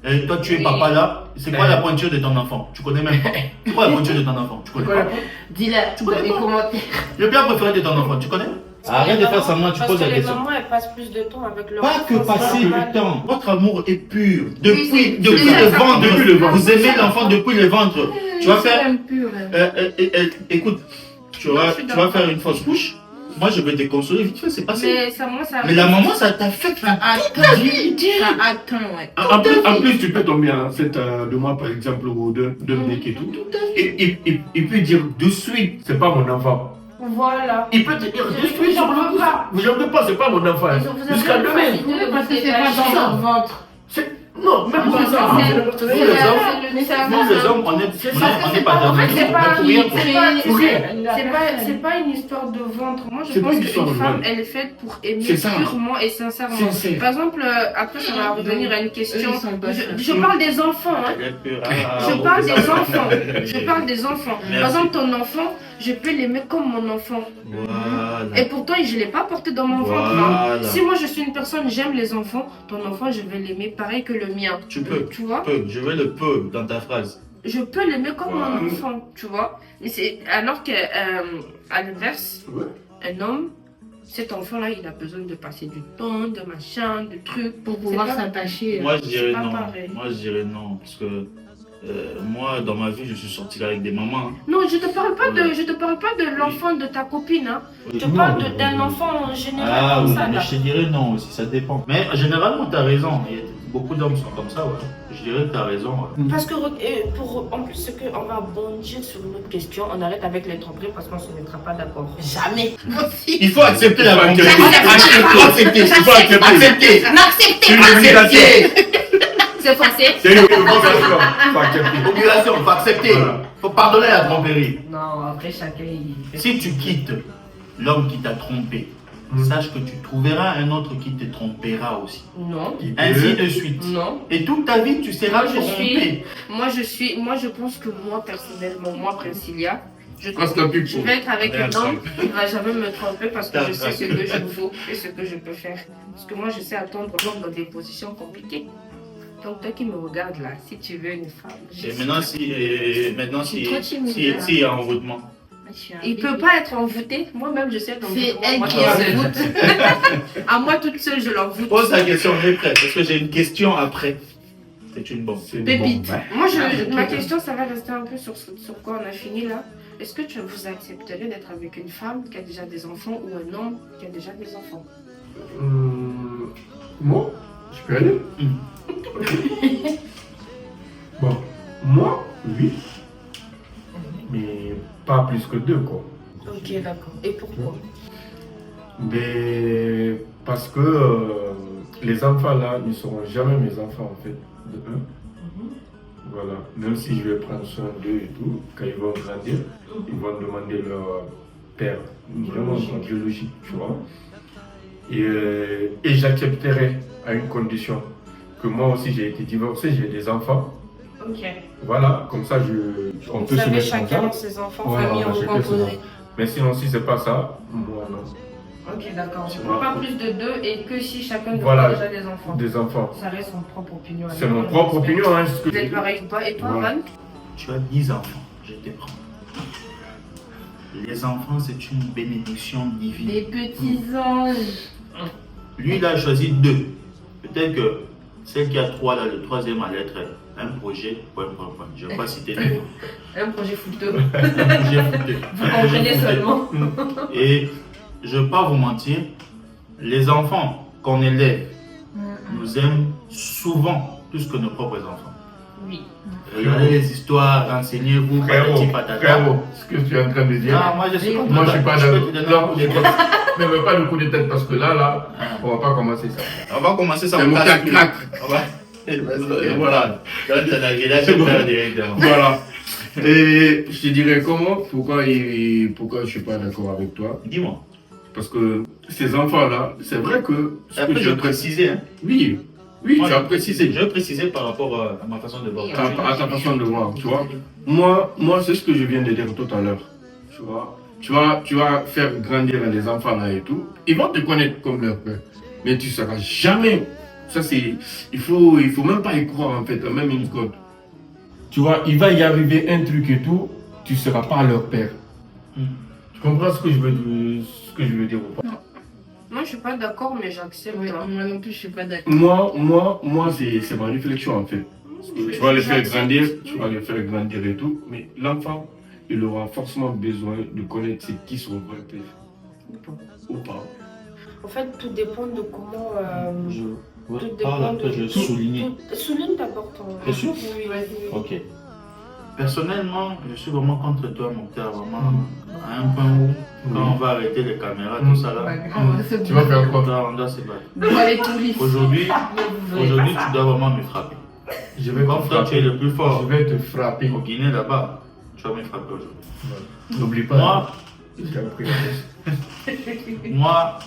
Et toi, tu es Oui. papa là, c'est quoi la pointure de ton enfant? Tu connais même pas. C'est quoi la pointure de ton enfant? Tu connais pas. Dis-le connais dans les pas. commentaires. Le plat préféré de ton enfant, tu connais? Arrête de faire semblant, tu Parce poses que la les question. mamans elles passent plus de temps avec leur Pas que enfant, passer c'est normal. le temps. Votre amour est pur. Oui, Depuis c'est le ça. ventre. Depuis le ventre. Vous aimez l'enfant depuis le ventre. Tu vas faire. Pur. Écoute, tu vas faire une fausse couche. Moi, je vais te consoler vite fait, c'est passé. Mais ça, moi, ça. Mais la maman, ça t'affecte. Ça atteint. Ça atteint, ouais. En plus, tu peux tomber enceinte de moi, par exemple, ou d'un mec et tout. Il peut dire de suite, c'est pas mon enfant. Voilà. Il peut te dire de suite sur le coup. J'en veux pas, c'est pas mon enfant. Vous avez Jusqu'à une demain. facilité de Parce que vous c'est pas détacher. dans leur ventre. Non, même pas ça. C'est Nous, les hommes, le cerveau. nous, les hommes, on n'est pas En fait, c'est pas, pour rien. c'est pas une histoire de ventre. Moi, je C'est pas pense une histoire qu'une de femme, ventre. elle est faite pour aimer C'est ça. purement et sincèrement. Sincère. Par exemple, après, ça va revenir à une question. Eux, ils sont pas Je parle des enfants, hein. Je parle des enfants. Je parle des enfants. Par Merci. exemple, ton enfant, je peux l'aimer comme mon enfant. Voilà. Et pourtant, je ne l'ai pas porté dans mon ventre. Hein. Voilà. Si moi je suis une personne, j'aime les enfants, ton enfant, je vais l'aimer pareil que le mien. Tu peux. Tu vois? Je veux le peu dans ta phrase. Je peux l'aimer comme Ouais. mon enfant, tu vois? Mais c'est alors que à l'inverse, Ouais. un homme, cet enfant-là, il a besoin de passer du temps, de machin, de trucs. Pour pouvoir C'est pas- s'attacher. Moi, je dirais pas non. pareil. Moi, je dirais non. Parce que moi, dans ma vie, je suis sorti avec des mamans. Hein. Non, je te parle pas de l'enfant de ta copine. Hein. Je te Non, parle non, d'un non. enfant en général Ah comme oui, ça. mais Là. je te dirais non aussi, ça dépend. Mais généralement, tu as raison. Beaucoup d'hommes sont comme ça, ouais. Je dirais que tu as raison. Ouais. Parce que, en plus, c'est qu'on va bondir sur une autre question. On arrête avec les tromperies parce qu'on ne se mettra pas d'accord. Jamais. Il faut accepter la tromperie. Accepter, il faut accepter. N'acceptez Une pas obligation. C'est forcé. C'est une obligation. Faut accepter. Obligation, il faut accepter. Voilà. Faut pardonner la tromperie. Non, après, chacun, il... Si tu quittes l'homme qui t'a trompé, sache que tu trouveras un autre qui te trompera aussi. Non. Ainsi de suite. Non. Et toute ta vie, tu seras Moi, trompé. Moi, je pense que moi, personnellement, moi, Priscilla, je Constantine. vais être avec un homme qui ne va jamais me tromper parce que je sais D'accord. ce que je vaux et ce que je peux faire. Parce que moi, je sais attendre l'homme dans des positions compliquées. Donc, toi qui me regardes là, si tu veux une femme, je Et sais maintenant, Je suis trop timide, là. il y a envoûtement. il peut pas être envoûté. Moi-même, je sais C'est elle moi, qui toute est seule. envoûtée. À moi toute seule, je l'envoûte. Pose la question, on est prêt. Parce que j'ai une question après. C'est une bombe. Pépite. Moi, Ah, ma question, ça va rester un peu sur quoi on a fini là. Est-ce que vous accepteriez d'être avec une femme qui a déjà des enfants ou un homme qui a déjà des enfants? Moi, je peux aller. Bon, moi, oui. Mais pas plus que 2, quoi. Ok, d'accord. Et pourquoi? Mais parce que les enfants là ne seront jamais mes enfants en fait, de un. Voilà, même si je vais prendre soin d'eux et tout, quand ils vont grandir, ils vont demander leur père, vraiment son biologique, tu vois. Et j'accepterai à une condition, que moi aussi j'ai été divorcé, j'ai des enfants. Ok. Voilà, comme ça on Vous peut se avez mettre chacun ensemble. ses enfants, Voilà, famille chacun ses recomposée. enfants. Mais sinon, si c'est pas ça, moi non. Ok, d'accord. Tu Pas vois. plus de 2 et que si chacun Voilà. a déjà des enfants. Des enfants. Ça reste son propre opinion. C'est mon propre opinion, hein, ce que Vous êtes pareil ou pas? Et toi, Voilà. Van? Tu as 10 enfants, je te prends. Les enfants, c'est une bénédiction divine. Des petits anges. Lui, il a choisi 2. Peut-être que celle qui a 3, là, le troisième allait être un projet. Point. Je ne vais pas citer les noms. Un projet fouteux. Un projet foutu. Vous comprenez seulement. Et je ne vais pas vous mentir, les enfants qu'on élève nous aiment souvent plus que nos propres enfants. Oui. Regardez les histoires, renseignez-vous, patati patata. Frérot, ce que tu es en train de dire. Ah, moi je suis Moi, je suis pas peux d'accord. te donner un coup de tête. Mais même pas le coup de tête parce que là, Ah. on va pas commencer ça. On va commencer ça. C'est mon crac. On va. Voilà. Là, t'as la gueule, je perds directement. Voilà. Et je te dirais comment, pourquoi je suis pas d'accord avec toi. Dis-moi. Parce que ces enfants-là, c'est vrai que. ce que Après, je je vais préciser. Hein. Oui, Moi, tu as précisé. Je vais préciser par rapport à ma façon de voir. À ta façon de voir, tu vois. Moi, c'est ce que je viens de dire tout à l'heure. Tu vois. Tu vas faire grandir les enfants là et tout. Ils vont te connaître comme leur père. Mais tu ne seras jamais. Ça, c'est. Il faut même pas y croire en fait, même une seconde. Tu vois, il va y arriver un truc et tout, tu ne seras pas leur père. Tu comprends ce que je veux dire ou pas? Moi, je suis pas d'accord, mais j'accepte. Ouais, hein. moi non plus, je suis pas d'accord. Moi c'est ma réflexion en fait. Tu vas les faire grandir, et tout, mais l'enfant, il aura forcément besoin de connaître c'est qui son vrai père. Ou pas. En fait, tout dépend de comment. Je parle, après je vais souligner. Souligne d'abord ton. T'es sûr? Oui, vas-y. Ok. Personnellement, je suis vraiment contre toi, mon père. Vraiment, à un point où, quand on va arrêter les caméras, tout ça là, Tu vas faire quoi? on doit se battre. Devant les touristes. Aujourd'hui, Vous verrez aujourd'hui, pas ça. tu dois vraiment me frapper. Je vais Comme toi, tu es le plus fort Je vais te frapper. au Guinée là-bas, tu vas me frapper aujourd'hui. N'oublie pas. Moi, j'ai appris la moi,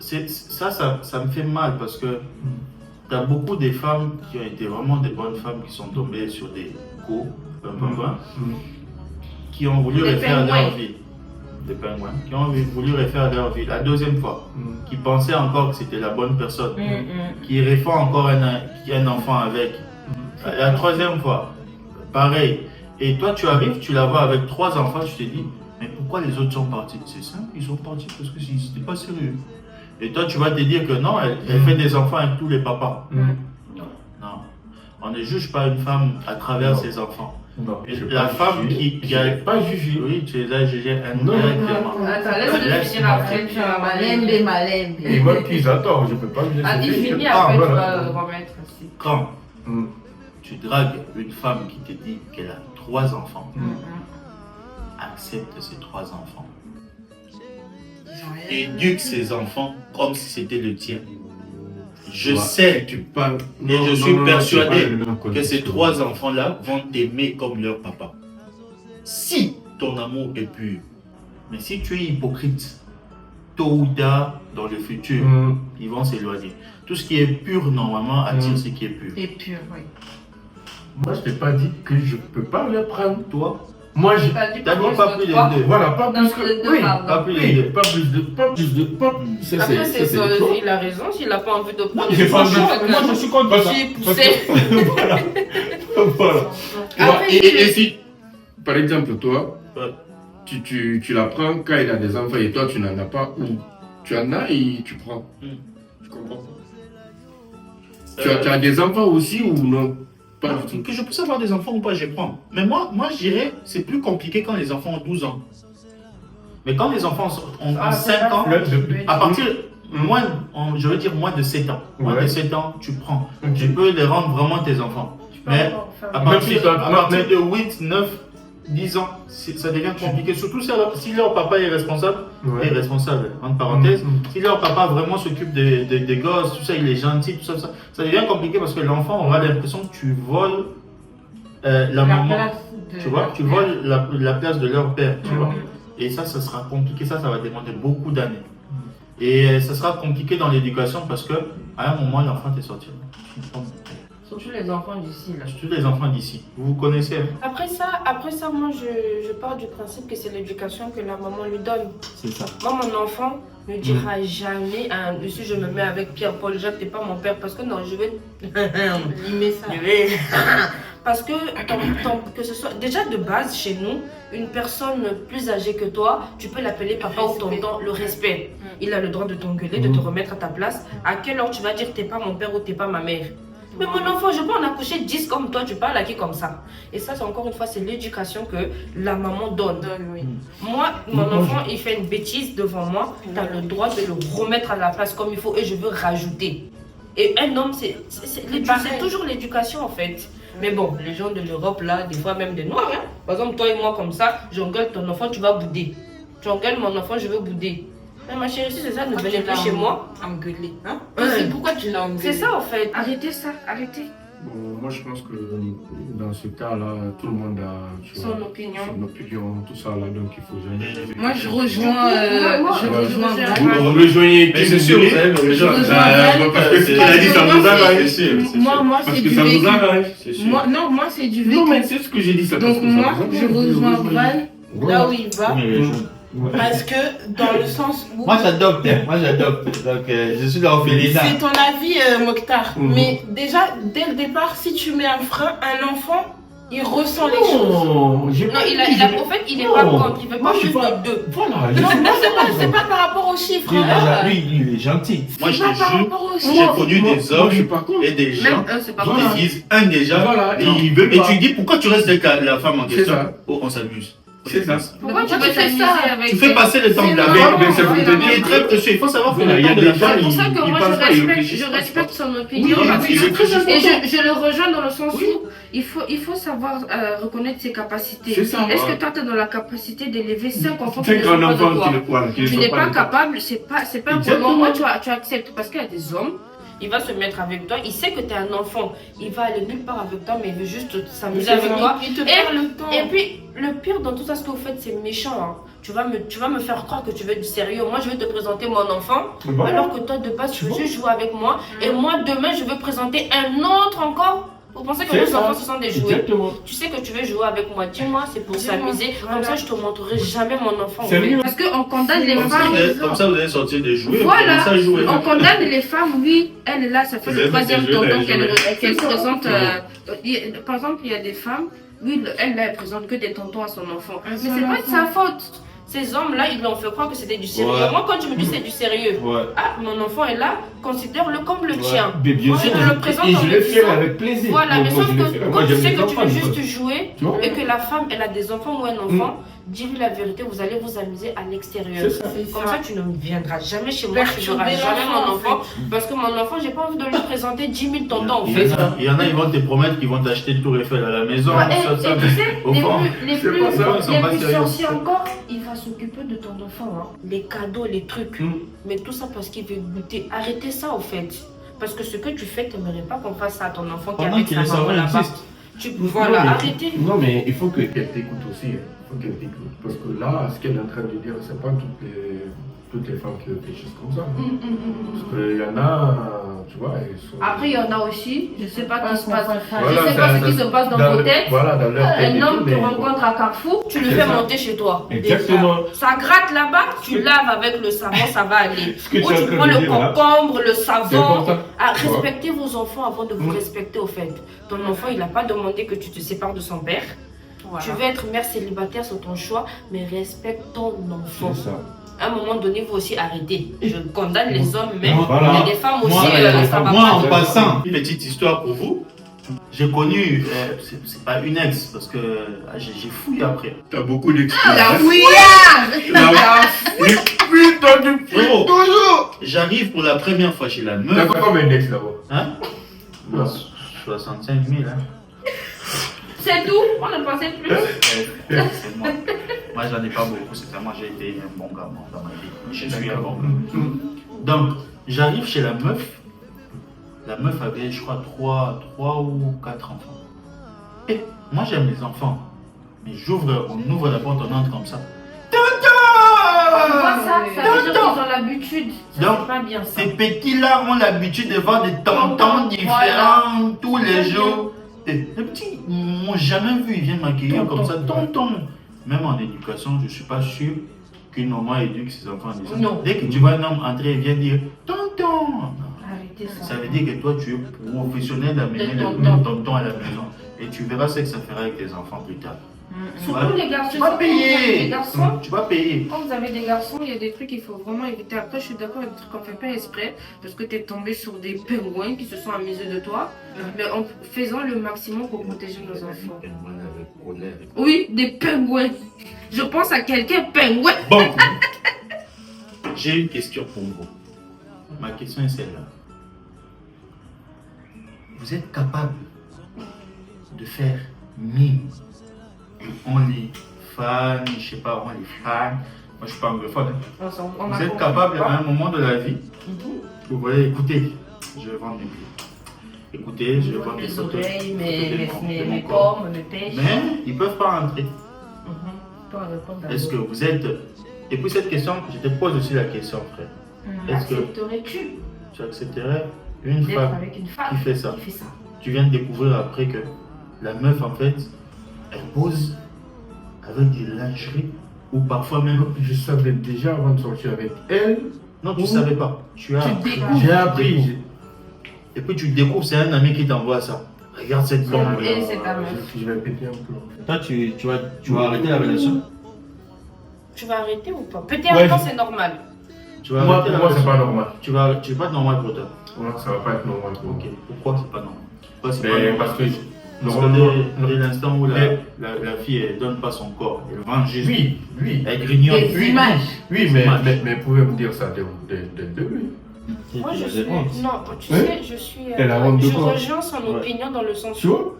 chose. ça me fait mal parce que tu as beaucoup de femmes qui ont été vraiment des bonnes femmes qui sont tombées sur des coups, qui ont voulu Des refaire pingouins. leur vie. Des pingouins, qui ont voulu refaire leur vie la deuxième fois, qui pensaient encore que c'était la bonne personne, qui refont encore un enfant avec. La troisième fois, pareil. Et toi, tu arrives, tu la vois avec 3 enfants, tu te dis, mais pourquoi les autres sont partis? C'est simple, ils sont partis parce que c'était pas sérieux. Et toi, tu vas te dire que non, elle fait des enfants avec tous les papas. Non. On ne juge pas une femme à travers Non. ses enfants. Non, Et je la pas femme jugé. qui Je a n'ai pas jugé. Oui, tu les as jugés Non. indirectement. Attends, laisse-le finir après. Tu vas malembe, Et malembe. moi, qu'ils attendent, je peux pas me Ah, il laisser finit faire. après, tu voilà. vas remettre aussi. Quand Mm. tu dragues une femme qui te dit qu'elle a 3 enfants, accepte ces 3 enfants. Éduque ses enfants comme si c'était le tien. Je Ouais. sais Tu parles. Et je suis persuadé c'est pas le même que ces contexte. 3 enfants-là vont t'aimer comme leur papa. Si ton amour est pur. Mais si tu es hypocrite, tôt ou tard, dans le futur, Mm. ils vont s'éloigner. Tout ce qui est pur, normalement, attire ce qui est pur. Et pur, oui. Moi, je t'ai pas dit que je peux pas le prendre. Toi, Moi, je. T'as dit t'as dit plus pas de plus trois. de 2. Voilà, pas Non, plus de que. deux, Oui, pardon. Pas plus de oui, 2. pas plus de. Pas plus de. Pas. Ça, Après, c'est c'est le choix. il a raison, s'il n'a pas envie de prendre J'ai pas envie. chacun. Moi, je suis contre ça. Aussi Parce poussé. que- Voilà. Voilà. Après, Et si, par exemple, toi, Ouais. tu la prends quand il a des enfants et toi, tu n'en as pas, ou tu en as et tu prends. Mm. Tu comprends? Tu as des enfants aussi ou non? Pas du tout. Que je puisse avoir des enfants ou pas, je prends. Mais moi je dirais, c'est plus compliqué quand les enfants ont 12 ans. Mais quand les enfants ont Ah, c'est 5 pas ans, ça. à partir, je veux dire moins de 7 ans. Moins Ouais. de 7 ans, tu prends. Ok. Tu peux les rendre vraiment tes enfants. Mais à Même si partir, t'as- à partir de 8, 9, 10 ans, ça devient compliqué. Surtout si leur papa est responsable, Ouais. est responsable, entre parenthèses. Mm. Si leur papa vraiment s'occupe des gosses, tout ça, il est gentil, tout ça, ça devient compliqué parce que l'enfant aura l'impression que tu voles la maman. Tu vois, tu voles la place de leur père, tu vois. Et ça sera compliqué, ça va demander beaucoup d'années. Et ça sera compliqué dans l'éducation parce que à un moment, l'enfant t'est sorti. Surtout les enfants d'ici, là. Tous les enfants d'ici, vous vous connaissez. Hein? Après ça, moi, je pars du principe que c'est l'éducation que la maman lui donne. C'est ça. Moi, mon enfant ne dira jamais à un monsieur, je me mets avec Pierre-Paul Jacques, t'es pas mon père, parce que non, je vais Limer ça. Je vais- Parce que, que ce soit déjà de base chez nous, une personne plus âgée que toi, tu peux l'appeler papa ou tonton, le respect. Il a le droit de t'engueuler, de te remettre à ta place. À quelle heure tu vas dire t'es pas mon père ou t'es pas ma mère? Mais mon enfant, je peux en accoucher 10 comme toi, tu parles à qui comme ça? Et ça, c'est encore une fois, c'est l'éducation que la maman donne. Moi, mon enfant, il fait une bêtise devant moi, tu as le droit de le remettre à la place comme il faut et je veux rajouter. Et un homme, c'est toujours l'éducation en fait. Mais bon, les gens de l'Europe là, des fois même des Noirs, hein. Par exemple, toi et moi comme ça, j'engueule ton enfant, tu vas bouder. Tu engueules mon enfant, je veux bouder. Mais ma chérie, si c'est ça, ne venez plus chez moi. Engueuler. Hein? Ouais. C'est pourquoi tu l'as engueulé. C'est ça en fait. Arrêtez ça, arrêtez. Bon, moi, je pense que dans ce cas-là, tout le monde a tu vois, Son opinion. son opinion, tout ça là, donc il faut jamais. Moi, je rejoins. Moi, Je rejoins. rejoins. Vous rejoignez Mais c'est sûr, vous savez, les gens. parce que ce qu'il a dit, ça vous arrange. C'est sûr, c'est sûr. Moi, Parce c'est que du ça vous vécu. arrange. C'est sûr. Moi, c'est du Non, mais vécu. c'est ce que j'ai dit, ça. Donc, moi, je rejoins Van là où il va. Mais les gens. Parce que dans le sens où. Moi, j'adopte. Hein. Moi, j'adopte. Donc, je suis là au Félina. C'est ton avis, Mokhtar. Mhm. Mais déjà, dès le départ, si tu mets un frein, un enfant, il ressent les choses. Non, Non, en fait, il est pas contre. Il veut pas juste de deux. Voilà. Non, c'est pas par rapport aux chiffres. Lui, hein. il est gentil. Moi, je te C'est pas par jure, rapport aux j'ai chiffres. connu des Moi, hommes je suis pas contre. et des gens Même eux, c'est pas Voilà. grave. qui disent un déjà, Voilà, et non. il veut Et pas. tu dis pourquoi tu restes avec la femme en C'est question. ça. Oh, on s'amuse. C'est ça. Pourquoi tu Pourquoi veux tu fais t'amuser ça avec Tu fais passer le temps de la Mais- femme. mais c'est pour te Il est dire. très précieux. Il faut savoir que Voilà, le il y a temps de des la gens, femme. C'est pour ça que ils moi pensent pas, ils je réfléchissent respecte son Oui, opinion. parce il que- est très important. Et je le rejoins dans le sens où il faut savoir reconnaître ses capacités. C'est ça. Est-ce que toi, tu es dans la capacité d'élever 5 enfants qui C'est ne qu'un sont pas de enfant toi? qui ne Tu sont n'es pas de- capable, c'est pas un problème. Exactement. Moi, tu acceptes parce qu'il y a des hommes. Il va se mettre avec toi, il sait que tu es un enfant, il va aller nulle part avec toi, mais il veut juste s'amuser avec toi. Il te perd le temps. Et puis, le pire dans tout ça, ce que vous faites, c'est méchant. Hein. Tu vas me faire croire que tu veux du sérieux. Moi, je vais te présenter mon enfant, Voilà. alors que toi, de base, tu veux juste jouer avec moi. Et moi, demain, je veux présenter un autre encore. Vous pensez que C'est nos ça. enfants, ce sont des jouets? Exactement. Tu sais que tu veux jouer avec moi. Dis-moi, c'est pour Dis-moi. s'amuser. Voilà. Comme ça, je te montrerai jamais mon enfant. C'est mieux. Parce qu'on condamne les Comme ça, femmes. comme ça, vous allez sortir des jouets. Voilà. Comme ça, jouer. On condamne les femmes, oui, elle est là, ça fait Vous le avez troisième des jeux, tonton des qu'elle jeux. présente. Par exemple, il y a des femmes, oui, elle présente que des tontons à son enfant. Mais c'est pas de sa faute. Ces hommes-là, ils lui ont fait croire que c'était du sérieux. Ouais. Moi, quand tu me dis c'est du sérieux, Ouais. ah, mon enfant est là, considère-le comme le Ouais. tien. Mais bien Moi, sûr, je te le présente Et en je me l'ai fait disant- avec plaisir. Voilà, mais Moi, sauf je l'ai que fait. quand Moi, tu j'aime sais les que tu enfants, veux je juste vois. jouer Tu vois? et que la femme, elle a des enfants ou un enfant, dis-lui la vérité, vous allez vous amuser à l'extérieur. C'est ça. Comme ça, tu ne viendras jamais chez moi, tu Perturber verras jamais mon l'enfant, en enfant. Parce que mon enfant, j'ai pas envie de lui présenter 10 000 tontons, en Il fait. y en a, ils vont te promettre qu'ils vont t'acheter le Tour Eiffel à la maison. Ouais, ça, et tu sais, au fond, les c'est plus, pas ça, ils sont pas sérieux. sorciers encore, il va s'occuper de ton enfant. Hein. Les cadeaux, les trucs. Mais tout ça parce qu'il veut goûter. Arrêtez ça, au fait. Parce que ce que tu fais, tu n'aimerais pas qu'on fasse ça à ton enfant qui est Pendant avec que sa les maman savants là-bas. existent. Voilà, Non, mais- arrêtez. Non, mais il faut qu'elle t'écoute aussi. Il faut qu'elle t'écoute. Parce que là, ce qu'elle est en train de dire, c'est pas toutes les femmes qui réfléchissent comme ça. Parce qu'il y en a, tu vois, elles sont. Après, il y en a aussi, je sais pas ce qui se passe. Voilà, Je sais pas ce qui se passe dans vos têtes. Voilà, dans leur tête. Un et homme tout, te mais- rencontre à Carrefour, Tu le C'est fais ça. monter chez toi. Exactement. Ça gratte là-bas, tu laves avec le savon, ça va aller. Ce que Ou tu es en tu train prends de le dire, là, concombre, le c'est savon. important. Ah, respectez vos enfants avant de vous Mm. respecter, au fait. Ton enfant, il n'a pas demandé que tu te sépares de son père. Tu veux être mère célibataire, c'est ton choix, mais respecte ton enfant. C'est ça. À un moment donné, vous aussi arrêtez. Je condamne les hommes, mais Voilà. il y a des femmes aussi, Moi, ça va moi, pas. en passant, une petite histoire pour vous. J'ai connu, c'est pas une ex, parce que j'ai fouillé après. T'as beaucoup La d'expérience. fouillade. Putain du Frérot, toujours. j'arrive pour la première fois chez la meuf. T'as combien d'index d'abord? Hein Non. 65 000, hein. C'est tout, on ne pensait plus. C'est moi. Moi, j'en ai pas beaucoup, c'est moi, j'ai été un bon gamin dans ma vie. Je suis un bon gamin. Donc, j'arrive chez la meuf. La meuf avait, je crois, 3 ou 4 enfants. Et moi, j'aime les enfants. Mais on ouvre la porte, on entre comme ça. Tu vois ça, ça veut dire Tonton. qu'ils ont l'habitude. Ça, Donc, c'est pas bien ça. Ces petits-là ont l'habitude de voir des tontons différents tous les jours. Et les petits m'ont jamais vu, ils viennent m'accueillir comme ça, tonton. Même en éducation, je ne suis pas sûr qu'une maman éduque ses enfants en disant. Non. Dès que tu vois un homme entrer, il vient dire tonton. Arrêtez ça. Ça veut dire que toi, tu es professionnel d'amener Le le tonton. tonton à la maison. Et tu verras ce que ça fera avec tes enfants plus tard. Surtout les garçons. Tu vas Quand vous avez des payer. garçons, Tu vas payer. quand vous avez des garçons, il y a des trucs qu'il faut vraiment éviter. Après, je suis d'accord avec des trucs qu'on ne fait pas exprès parce que tu es tombé sur des pingouins qui se sont amusés de toi. Mais en faisant le maximum pour protéger nos enfants. Oui, des pingouins. Je pense à quelqu'un pingouin. Bon, j'ai une question pour vous. Ma question est celle-là. Vous êtes capable de faire mime, on les fan, je sais pas, on les fan. Moi, je suis pas anglophone. Hein. Vous êtes capable à un moment de la vie, vous voyez, écoutez, je vais vendre mes pieds. Écoutez, je vais vendre Mes des photos. oreilles, de mes mon corps. cornes, mes pêches. Mais ils peuvent pas entrer. Toi, réponds d'abord. Est-ce que vous êtes. Et puis cette question, je te pose aussi la question, frère. Est-ce que Accepterais-tu tu accepterais une d'être femme avec une femme qui fait ça? qui fait ça? Tu viens de découvrir après que la meuf, en fait, elle pose avec des lingeries ou parfois même. Je savais déjà avant de sortir avec elle. Non, tu Ouh. savais pas. Tu as Tu appris. découvres. J'ai appris. Et puis tu découvres, c'est un ami qui t'envoie ça. Regarde cette bombe. Et c'est ta meuf. Je vais péter un peu. toi, tu vas arrêter la relation. Tu vas arrêter ou pas? Peut-être Ouais. avant, c'est normal. Tu vas Moi, arrêter la pour moi, c'est relation. pas normal. Tu vas pas être normal pour toi. Moi, ça va pas être normal pour moi. Ok. Pourquoi c'est pas normal? Pourquoi c'est pas Mais normal? parce que Parce normalement, que dès l'instant où Mais- la fille elle donne pas son corps, elle vend juste. oui, Elle grignote. Des Oui, images. oui, mais vous pouvez me dire ça dès le début. Moi, je Tu suis. as des honte. Non, tu Hein? sais, je suis. Elle a honte de je quoi? rejoins son Ouais. opinion dans le sens Tu où. vois?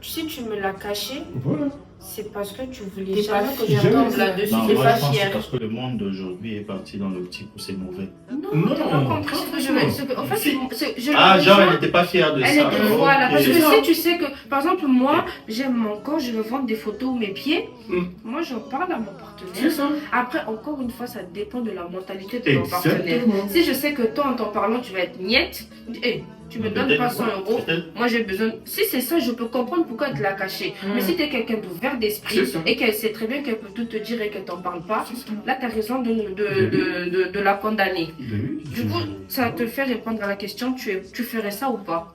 Tu sais, tu me l'as caché, Voilà. c'est parce que tu voulais T'es jamais pas que fière. je tombe Jamais. là-dessus. Non, T'es moi, pas je pense que fière. c'est parce que Le monde d'aujourd'hui est parti dans l'optique où c'est mauvais. Non, t'as pas compris ce que je veux dire. En fait, je Ah, le genre, rejoins. elle n'était pas fière de Elle ça. était, voilà, parce que Ok. si tu sais que, par exemple, moi, j'aime mon corps, je veux vendre des photos ou mes pieds, Mm. moi j'en parle à mon C'est partenaire. ça. Après, encore une fois, ça dépend de la mentalité de ton partenaire. Exactement. Si je sais que toi, en t'en parlant, tu vas être niette, hey, tu me donnes pas 100 euros, Peut-être- moi j'ai besoin. Si c'est ça, je peux comprendre pourquoi elle te l'a caché. Mais si tu es quelqu'un d'ouvert d'esprit C'est ça. et qu'elle sait très bien qu'elle peut tout te dire et qu'elle t'en parle pas, C'est ça. là tu as raison de la condamner. Du coup, ça te fait répondre à la question, tu ferais ça ou pas?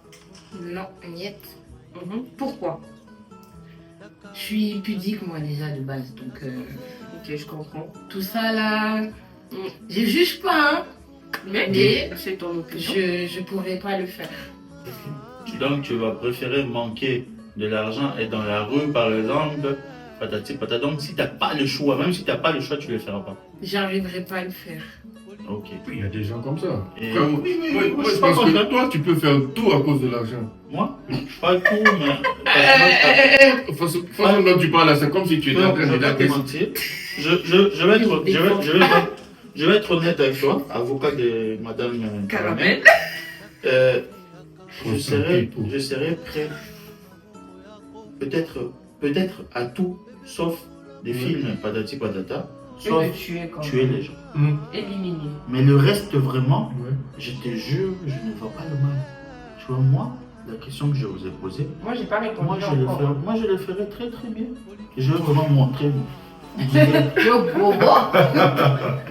Non, niette. Pourquoi? Je suis pudique, moi, déjà, de base. Donc, Ok, je comprends. tout ça, là, je juge pas, hein. Mais c'est ton opinion. je pourrais pas le faire. Donc tu vas préférer manquer de l'argent et dans la rue par exemple, patati patata. Donc si t'as pas le choix, même si t'as pas le choix, tu le feras pas. J'arriverai pas à le faire. Ok. Il y a des gens comme ça. Et- Frère, oui, moi, moi, je je pense pense que que- toi, tu peux faire tout à cause de l'argent. Moi, pas tout, mais Façon dont tu parles là, c'est comme si tu étais en non, train je de vais pas te dater. mentir. Je vais être honnête avec toi, avocat de Madame Caramel. Je serai prêt, peut-être à tout, sauf des films patati patata, Tu sauf veux tuer quand tuer même. les gens. Éliminer. Mais le reste vraiment, Ouais. je te jure, je ne vois pas le mal. Tu vois, moi, la question que je vous ai posée, Moi, j'ai pas répondu moi encore. je le ferai très très bien. Et je vais vraiment montrer.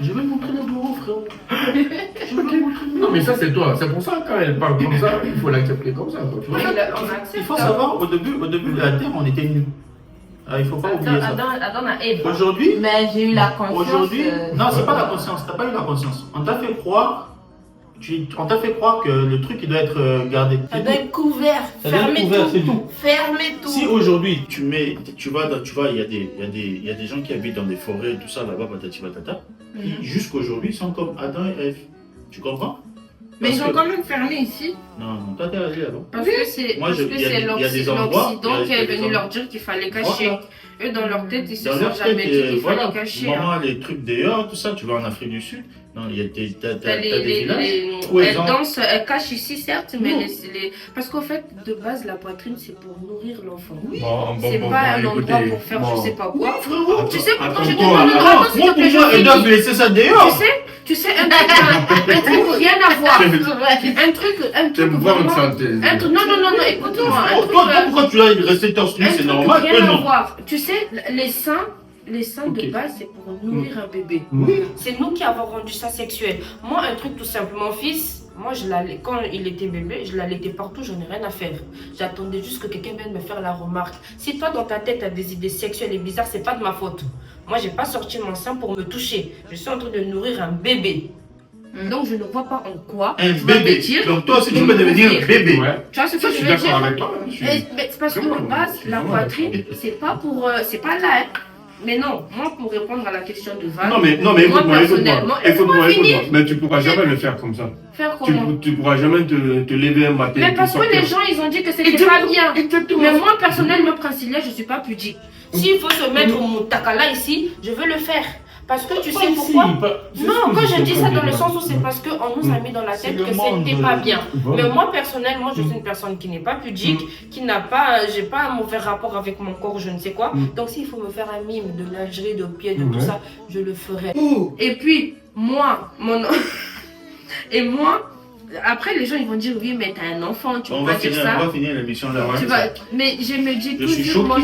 Je vais montrer le bureau, frérot. Je vais montrer le Non, mais ça, c'est toi. C'est pour ça, quand elle parle comme ça, il faut l'accepter comme ça. Quoi. Tu vois? On accepte. Il faut savoir, au début de la Terre, on était nus. Ah, il faut pas oublier ça. Adam a Eve. Aujourd'hui, Mais j'ai eu la conscience. aujourd'hui, non, c'est pas la conscience, t'as pas eu la conscience. On t'a fait croire, on t'a fait croire que le truc il doit être gardé. Ça doit être couvert. Ça doit être Fermez couvert, c'est tout. tout. Fermez tout. Si aujourd'hui tu vois, il y a des gens qui habitent dans des forêts, tout ça là-bas, patati patata, qui jusqu'aujourd'hui sont comme Adam et Ève. Tu comprends? Mais ils Parce ont que- quand même fermé ici. Non, toi t'es allé là-bas. Parce que c'est Moi, parce je- que il y a c'est des- il y a des endroits, l'Occident il y a qui est des venu endroits. leur dire qu'il fallait cacher. Voilà. Eux, dans leur tête, ils se Dans sont leur jamais tête, dit qu'il voilà, fallait cacher. hein. maman, les trucs dehors, tout ça, tu vas en Afrique du Sud, non, il y a t'as T'as des villages. où elles elles ont- dansent, elles cachent ici certes, mais Non. parce qu'en fait, de base, la poitrine, c'est pour nourrir l'enfant. Bon, C'est pas un endroit pour faire je sais pas quoi. Frérot, Tu sais, pourtant, je te Attends-toi, demande attends. attends, s'il te moi, plaît, pour moi, je elles doivent finis. laisser ça dehors. Tu sais, un truc rien à voir. Un truc T'aimes voir une vraiment. synthèse. Un truc, non, écoute-moi. Un Oh, truc, toi, pourquoi tu as resté torse nu, un c'est truc normal, rien eux à non. voir. Tu sais, les seins de Ok. base, c'est pour nourrir un bébé. Oui. C'est nous qui avons rendu ça sexuel. Moi, un truc tout simple, mon fils, moi, quand il était bébé, je l'allaitais partout, j'en ai rien à faire. J'attendais juste que quelqu'un vienne me faire la remarque. Si toi, dans ta tête, tu as des idées sexuelles et bizarres, c'est pas de ma faute. Moi, j'ai pas sorti mon sein pour me toucher. Je suis en train de nourrir un bébé. Donc, je ne vois pas en quoi Un tu vas me bébé. dire. Donc toi aussi, tu peux devenir un bébé. Ouais. Tu vois ce que Ça, je je suis veux d'accord dire? avec toi. Je suis- Mais c'est parce que de base, la poitrine, c'est pas pour, c'est pas là. Hein. Mais non, moi pour répondre à la question de Val, Non, mais moi, écoute-moi, personnellement, écoute-moi. finir. Mais tu pourras jamais le faire comme ça. Faire comment? Tu pourras jamais te lever un matin. Mais et parce te que sortir. les gens ils ont dit que c'était pas bien. Mais moi personnellement, principalement, je suis pas pudique. S'il faut se mettre mon takala ici, je veux le faire. Parce que tu sais pourquoi? Non, quand je dis ça dans le sens où c'est parce qu'on nous a mis dans la C'est tête le que monde. c'était pas bien. Voilà. Mais moi personnellement, je suis une personne qui n'est pas pudique, qui n'a pas, j'ai pas un mauvais rapport avec mon corps, je ne sais quoi. Donc s'il faut me faire un mime de lingerie, de pied, de tout Ouais. ça, je le ferai. Et puis moi, et moi, après les gens ils vont dire oui mais t'as un enfant, tu On peux va pas dire finir, ça. on va finir l'émission là. Tu vas- Mais je me dis Je suis toujours, choquée.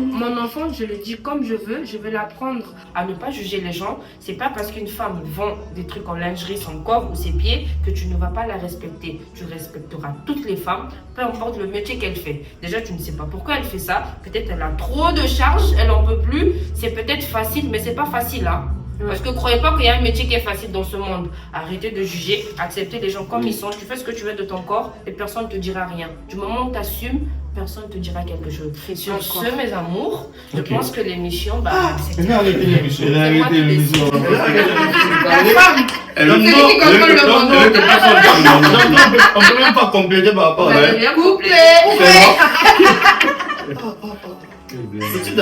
mon enfant, je le dis comme je veux, je vais l'apprendre à ne pas juger les gens. C'est pas parce qu'une femme vend des trucs en lingerie, son corps ou ses pieds, que tu ne vas pas la respecter. Tu respecteras toutes les femmes, peu importe le métier qu'elle fait. Déjà, tu ne sais pas pourquoi elle fait ça. Peut-être elle a trop de charges, elle en peut plus. C'est peut-être facile, mais c'est pas facile, hein. Parce que croyez pas qu'il y a un métier qui est facile dans ce monde. Arrêtez de juger, acceptez les gens comme ils sont. Tu fais ce que tu veux de ton corps et personne ne te dira rien. Du moment où tu assumes, personne ne te dira quelque chose. Sur ce, mes amours, je pense que l'émission, c'est Elle a arrêté l'émission. Elle a C'est moi arrêté qui l'émission. la femme. Elle- Donc, C'est non, lui qui contrôle le monde. elle était pas sortie. on peut même pas compléter par rapport à Vous ça. avez bien Coupé. Tu sais,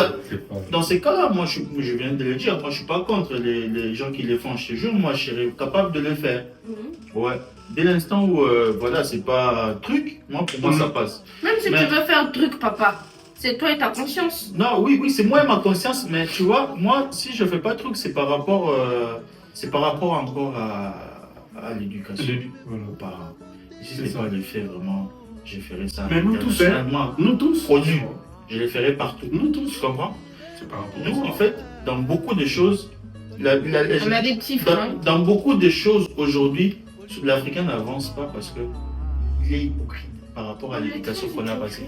dans ces cas-là, moi je viens de le dire, moi je suis pas contre les gens qui les font, je te jure, moi je serais capable de le faire. Ouais. Dès l'instant où voilà, c'est pas un truc, moi pour moi ça passe. Même si Mais- tu veux faire un truc, papa, c'est toi et ta conscience. Non, oui, c'est moi et ma conscience, mais tu vois, moi si je fais pas de truc, c'est par rapport encore à l'éducation. Voilà. Aux parents. Si C'est c'est ça. pas les faits, vraiment, je ferai ça. Mais nous tous, hein. internationalement. Nous tous. Produit. Je les ferai partout. Nous tous. Tu comprends? C'est par rapport à Nous, ça. en fait, dans beaucoup de choses, On a des petits freins. dans beaucoup de choses aujourd'hui, l'Africain n'avance pas parce que il est hypocrite par rapport à l'éducation qu'on a passée.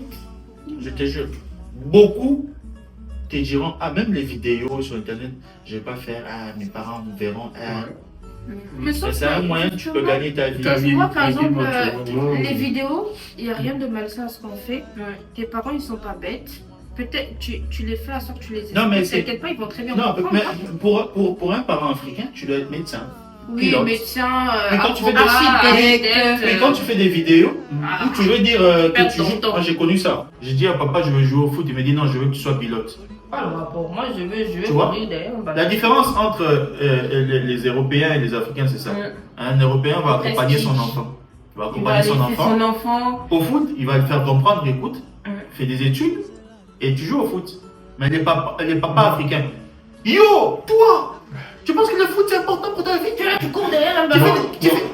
Je te jure. Beaucoup te diront, ah, même les vidéos sur Internet, je vais pas faire, ah, mes parents me verront, ah. Mais sauf C'est un que, moyen que tu peux gagner ta vie. Ta vie. Moi, par exemple, tranquillement, les vidéos, il n'y a rien de malsain à ce qu'on fait. Ouais. Tes parents, ils sont pas bêtes. Peut-être tu les fais à sorte que tu les aides. Non, mais c'est- T'inquiète pas, ils vont très bien Non, comprendre. mais pour un parent africain, tu dois être médecin. Oui, pilote. médecin, Mais quand tu fais des architecte. Mais quand tu fais des vidéos, Ah. où tu veux dire Perds que tu ton joues. temps. Moi, j'ai connu ça. J'ai dit à papa, je veux jouer au foot. Il m'a dit non, je veux que tu sois pilote. Pas le rapport. Moi, je veux Tu vois? courir derrière un ballon. La différence entre les Européens et les Africains, c'est ça. Mm. Un Européen va accompagner Prestige. son enfant. Il va Il va accompagner son laisser enfant. son enfant. Au foot, il va le faire comprendre, écoute, Mm. fais des études et tu joues au foot. Mais les papas africains, yo, toi, tu penses que le foot c'est important pour ta vie? Tu cours derrière un Tu ballon.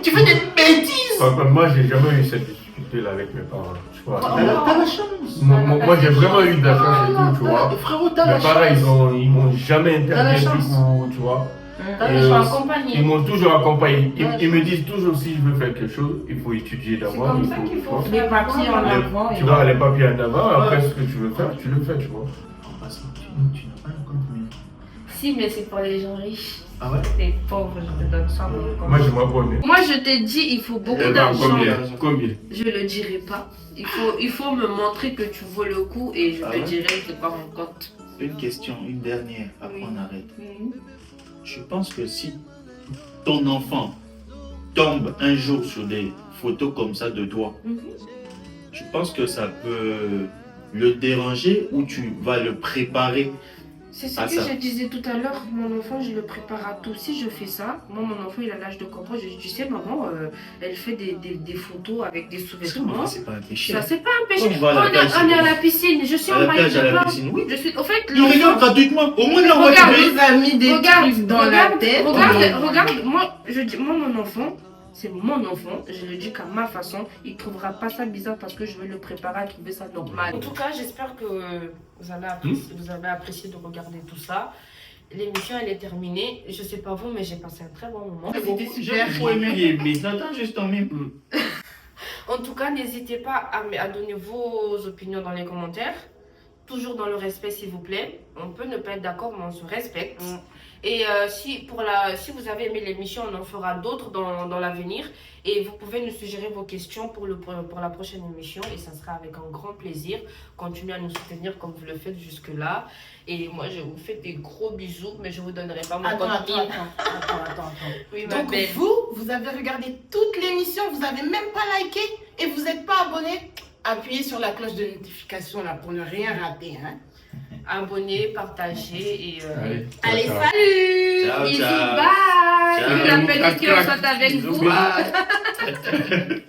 tu fais des bêtises. Moi, j'ai jamais eu cette difficulté-là avec mes parents. Tu vois. T'as la chance. Moi, j'ai vraiment eu de la chance et tout, tu vois. Frérot, t'as la Mes parents, chance. ils m'ont jamais T'as la interdit du chance. coup, tu vois. T'as Et les gens ils accompagnés. m'ont toujours accompagné. Ouais, Ils me disent toujours si je veux faire quelque chose, il faut étudier C'est d'abord. comme ça qu'il faut tu vois. faire. Les papiers en Ouais. avant. Tu vois, les papiers en avant, après Ouais. ce que tu veux faire, tu le fais, tu vois. En passant, tu n'as pas le compte, mais. Si, mais c'est pour les gens riches. Ah ouais? Les pauvres, je te donne ça. Moi, je m'abonne. Moi, je t'ai dit, il faut beaucoup Eh ben, d'argent. combien? Je le dirai pas. Il faut me montrer que tu vaux le coup et je Ah te ouais? dirai c'est quoi mon compte. Une question, une dernière, après Oui. on arrête. Je pense que si ton enfant tombe un jour sur des photos comme ça de toi, tu penses que ça peut le déranger ou tu vas le préparer? C'est ce Ah, que ça. je disais tout à l'heure. Mon enfant, je le prépare à tout. Si je fais ça, moi, mon enfant, il a l'âge de comprendre. Je dis, tu sais, maman, elle fait des photos avec des sous-vêtements. C'est pas un péché. Ça, c'est pas un péché. On va à la plage, On est à c'est la piscine. Je suis À en la maillot plage, à de la bain. piscine, oui. Je suis. Au fait, Il regarde gratuitement. Au moins, il envoie Regarde, du Il a mis des trucs dans la tête. Regarde, moi, mon enfant, c'est mon enfant, je le dis qu'à ma façon, il trouvera pas ça bizarre parce que je vais le préparer à trouver ça normal. En tout cas, j'espère que vous avez apprécié de regarder tout ça. L'émission, elle est terminée. Je sais pas vous, mais j'ai passé un très bon moment. C'était super. J'ai beaucoup aimé, mais j'attends juste en même. En tout cas, n'hésitez pas à donner vos opinions dans les commentaires. Toujours dans le respect, s'il vous plaît. On peut ne pas être d'accord, mais on se respecte. Et si vous avez aimé l'émission, on en fera d'autres dans l'avenir. Et vous pouvez nous suggérer vos questions pour la prochaine émission. Et ça sera avec un grand plaisir. Continuez à nous soutenir comme vous le faites jusque-là. Et moi, je vous fais des gros bisous, mais je ne vous donnerai pas mon Attends. compte. Oui, ma Donc belle. vous avez regardé toute l'émission, vous n'avez même pas liké et vous n'êtes pas abonné. Appuyez sur la cloche de notification là pour ne rien rater. Hein. Abonnez, partagez et... Allez, ciao. salut. Ciao, Bisous, ciao. bye. Ciao. Que la paix de Dieu soit avec vous. Bye.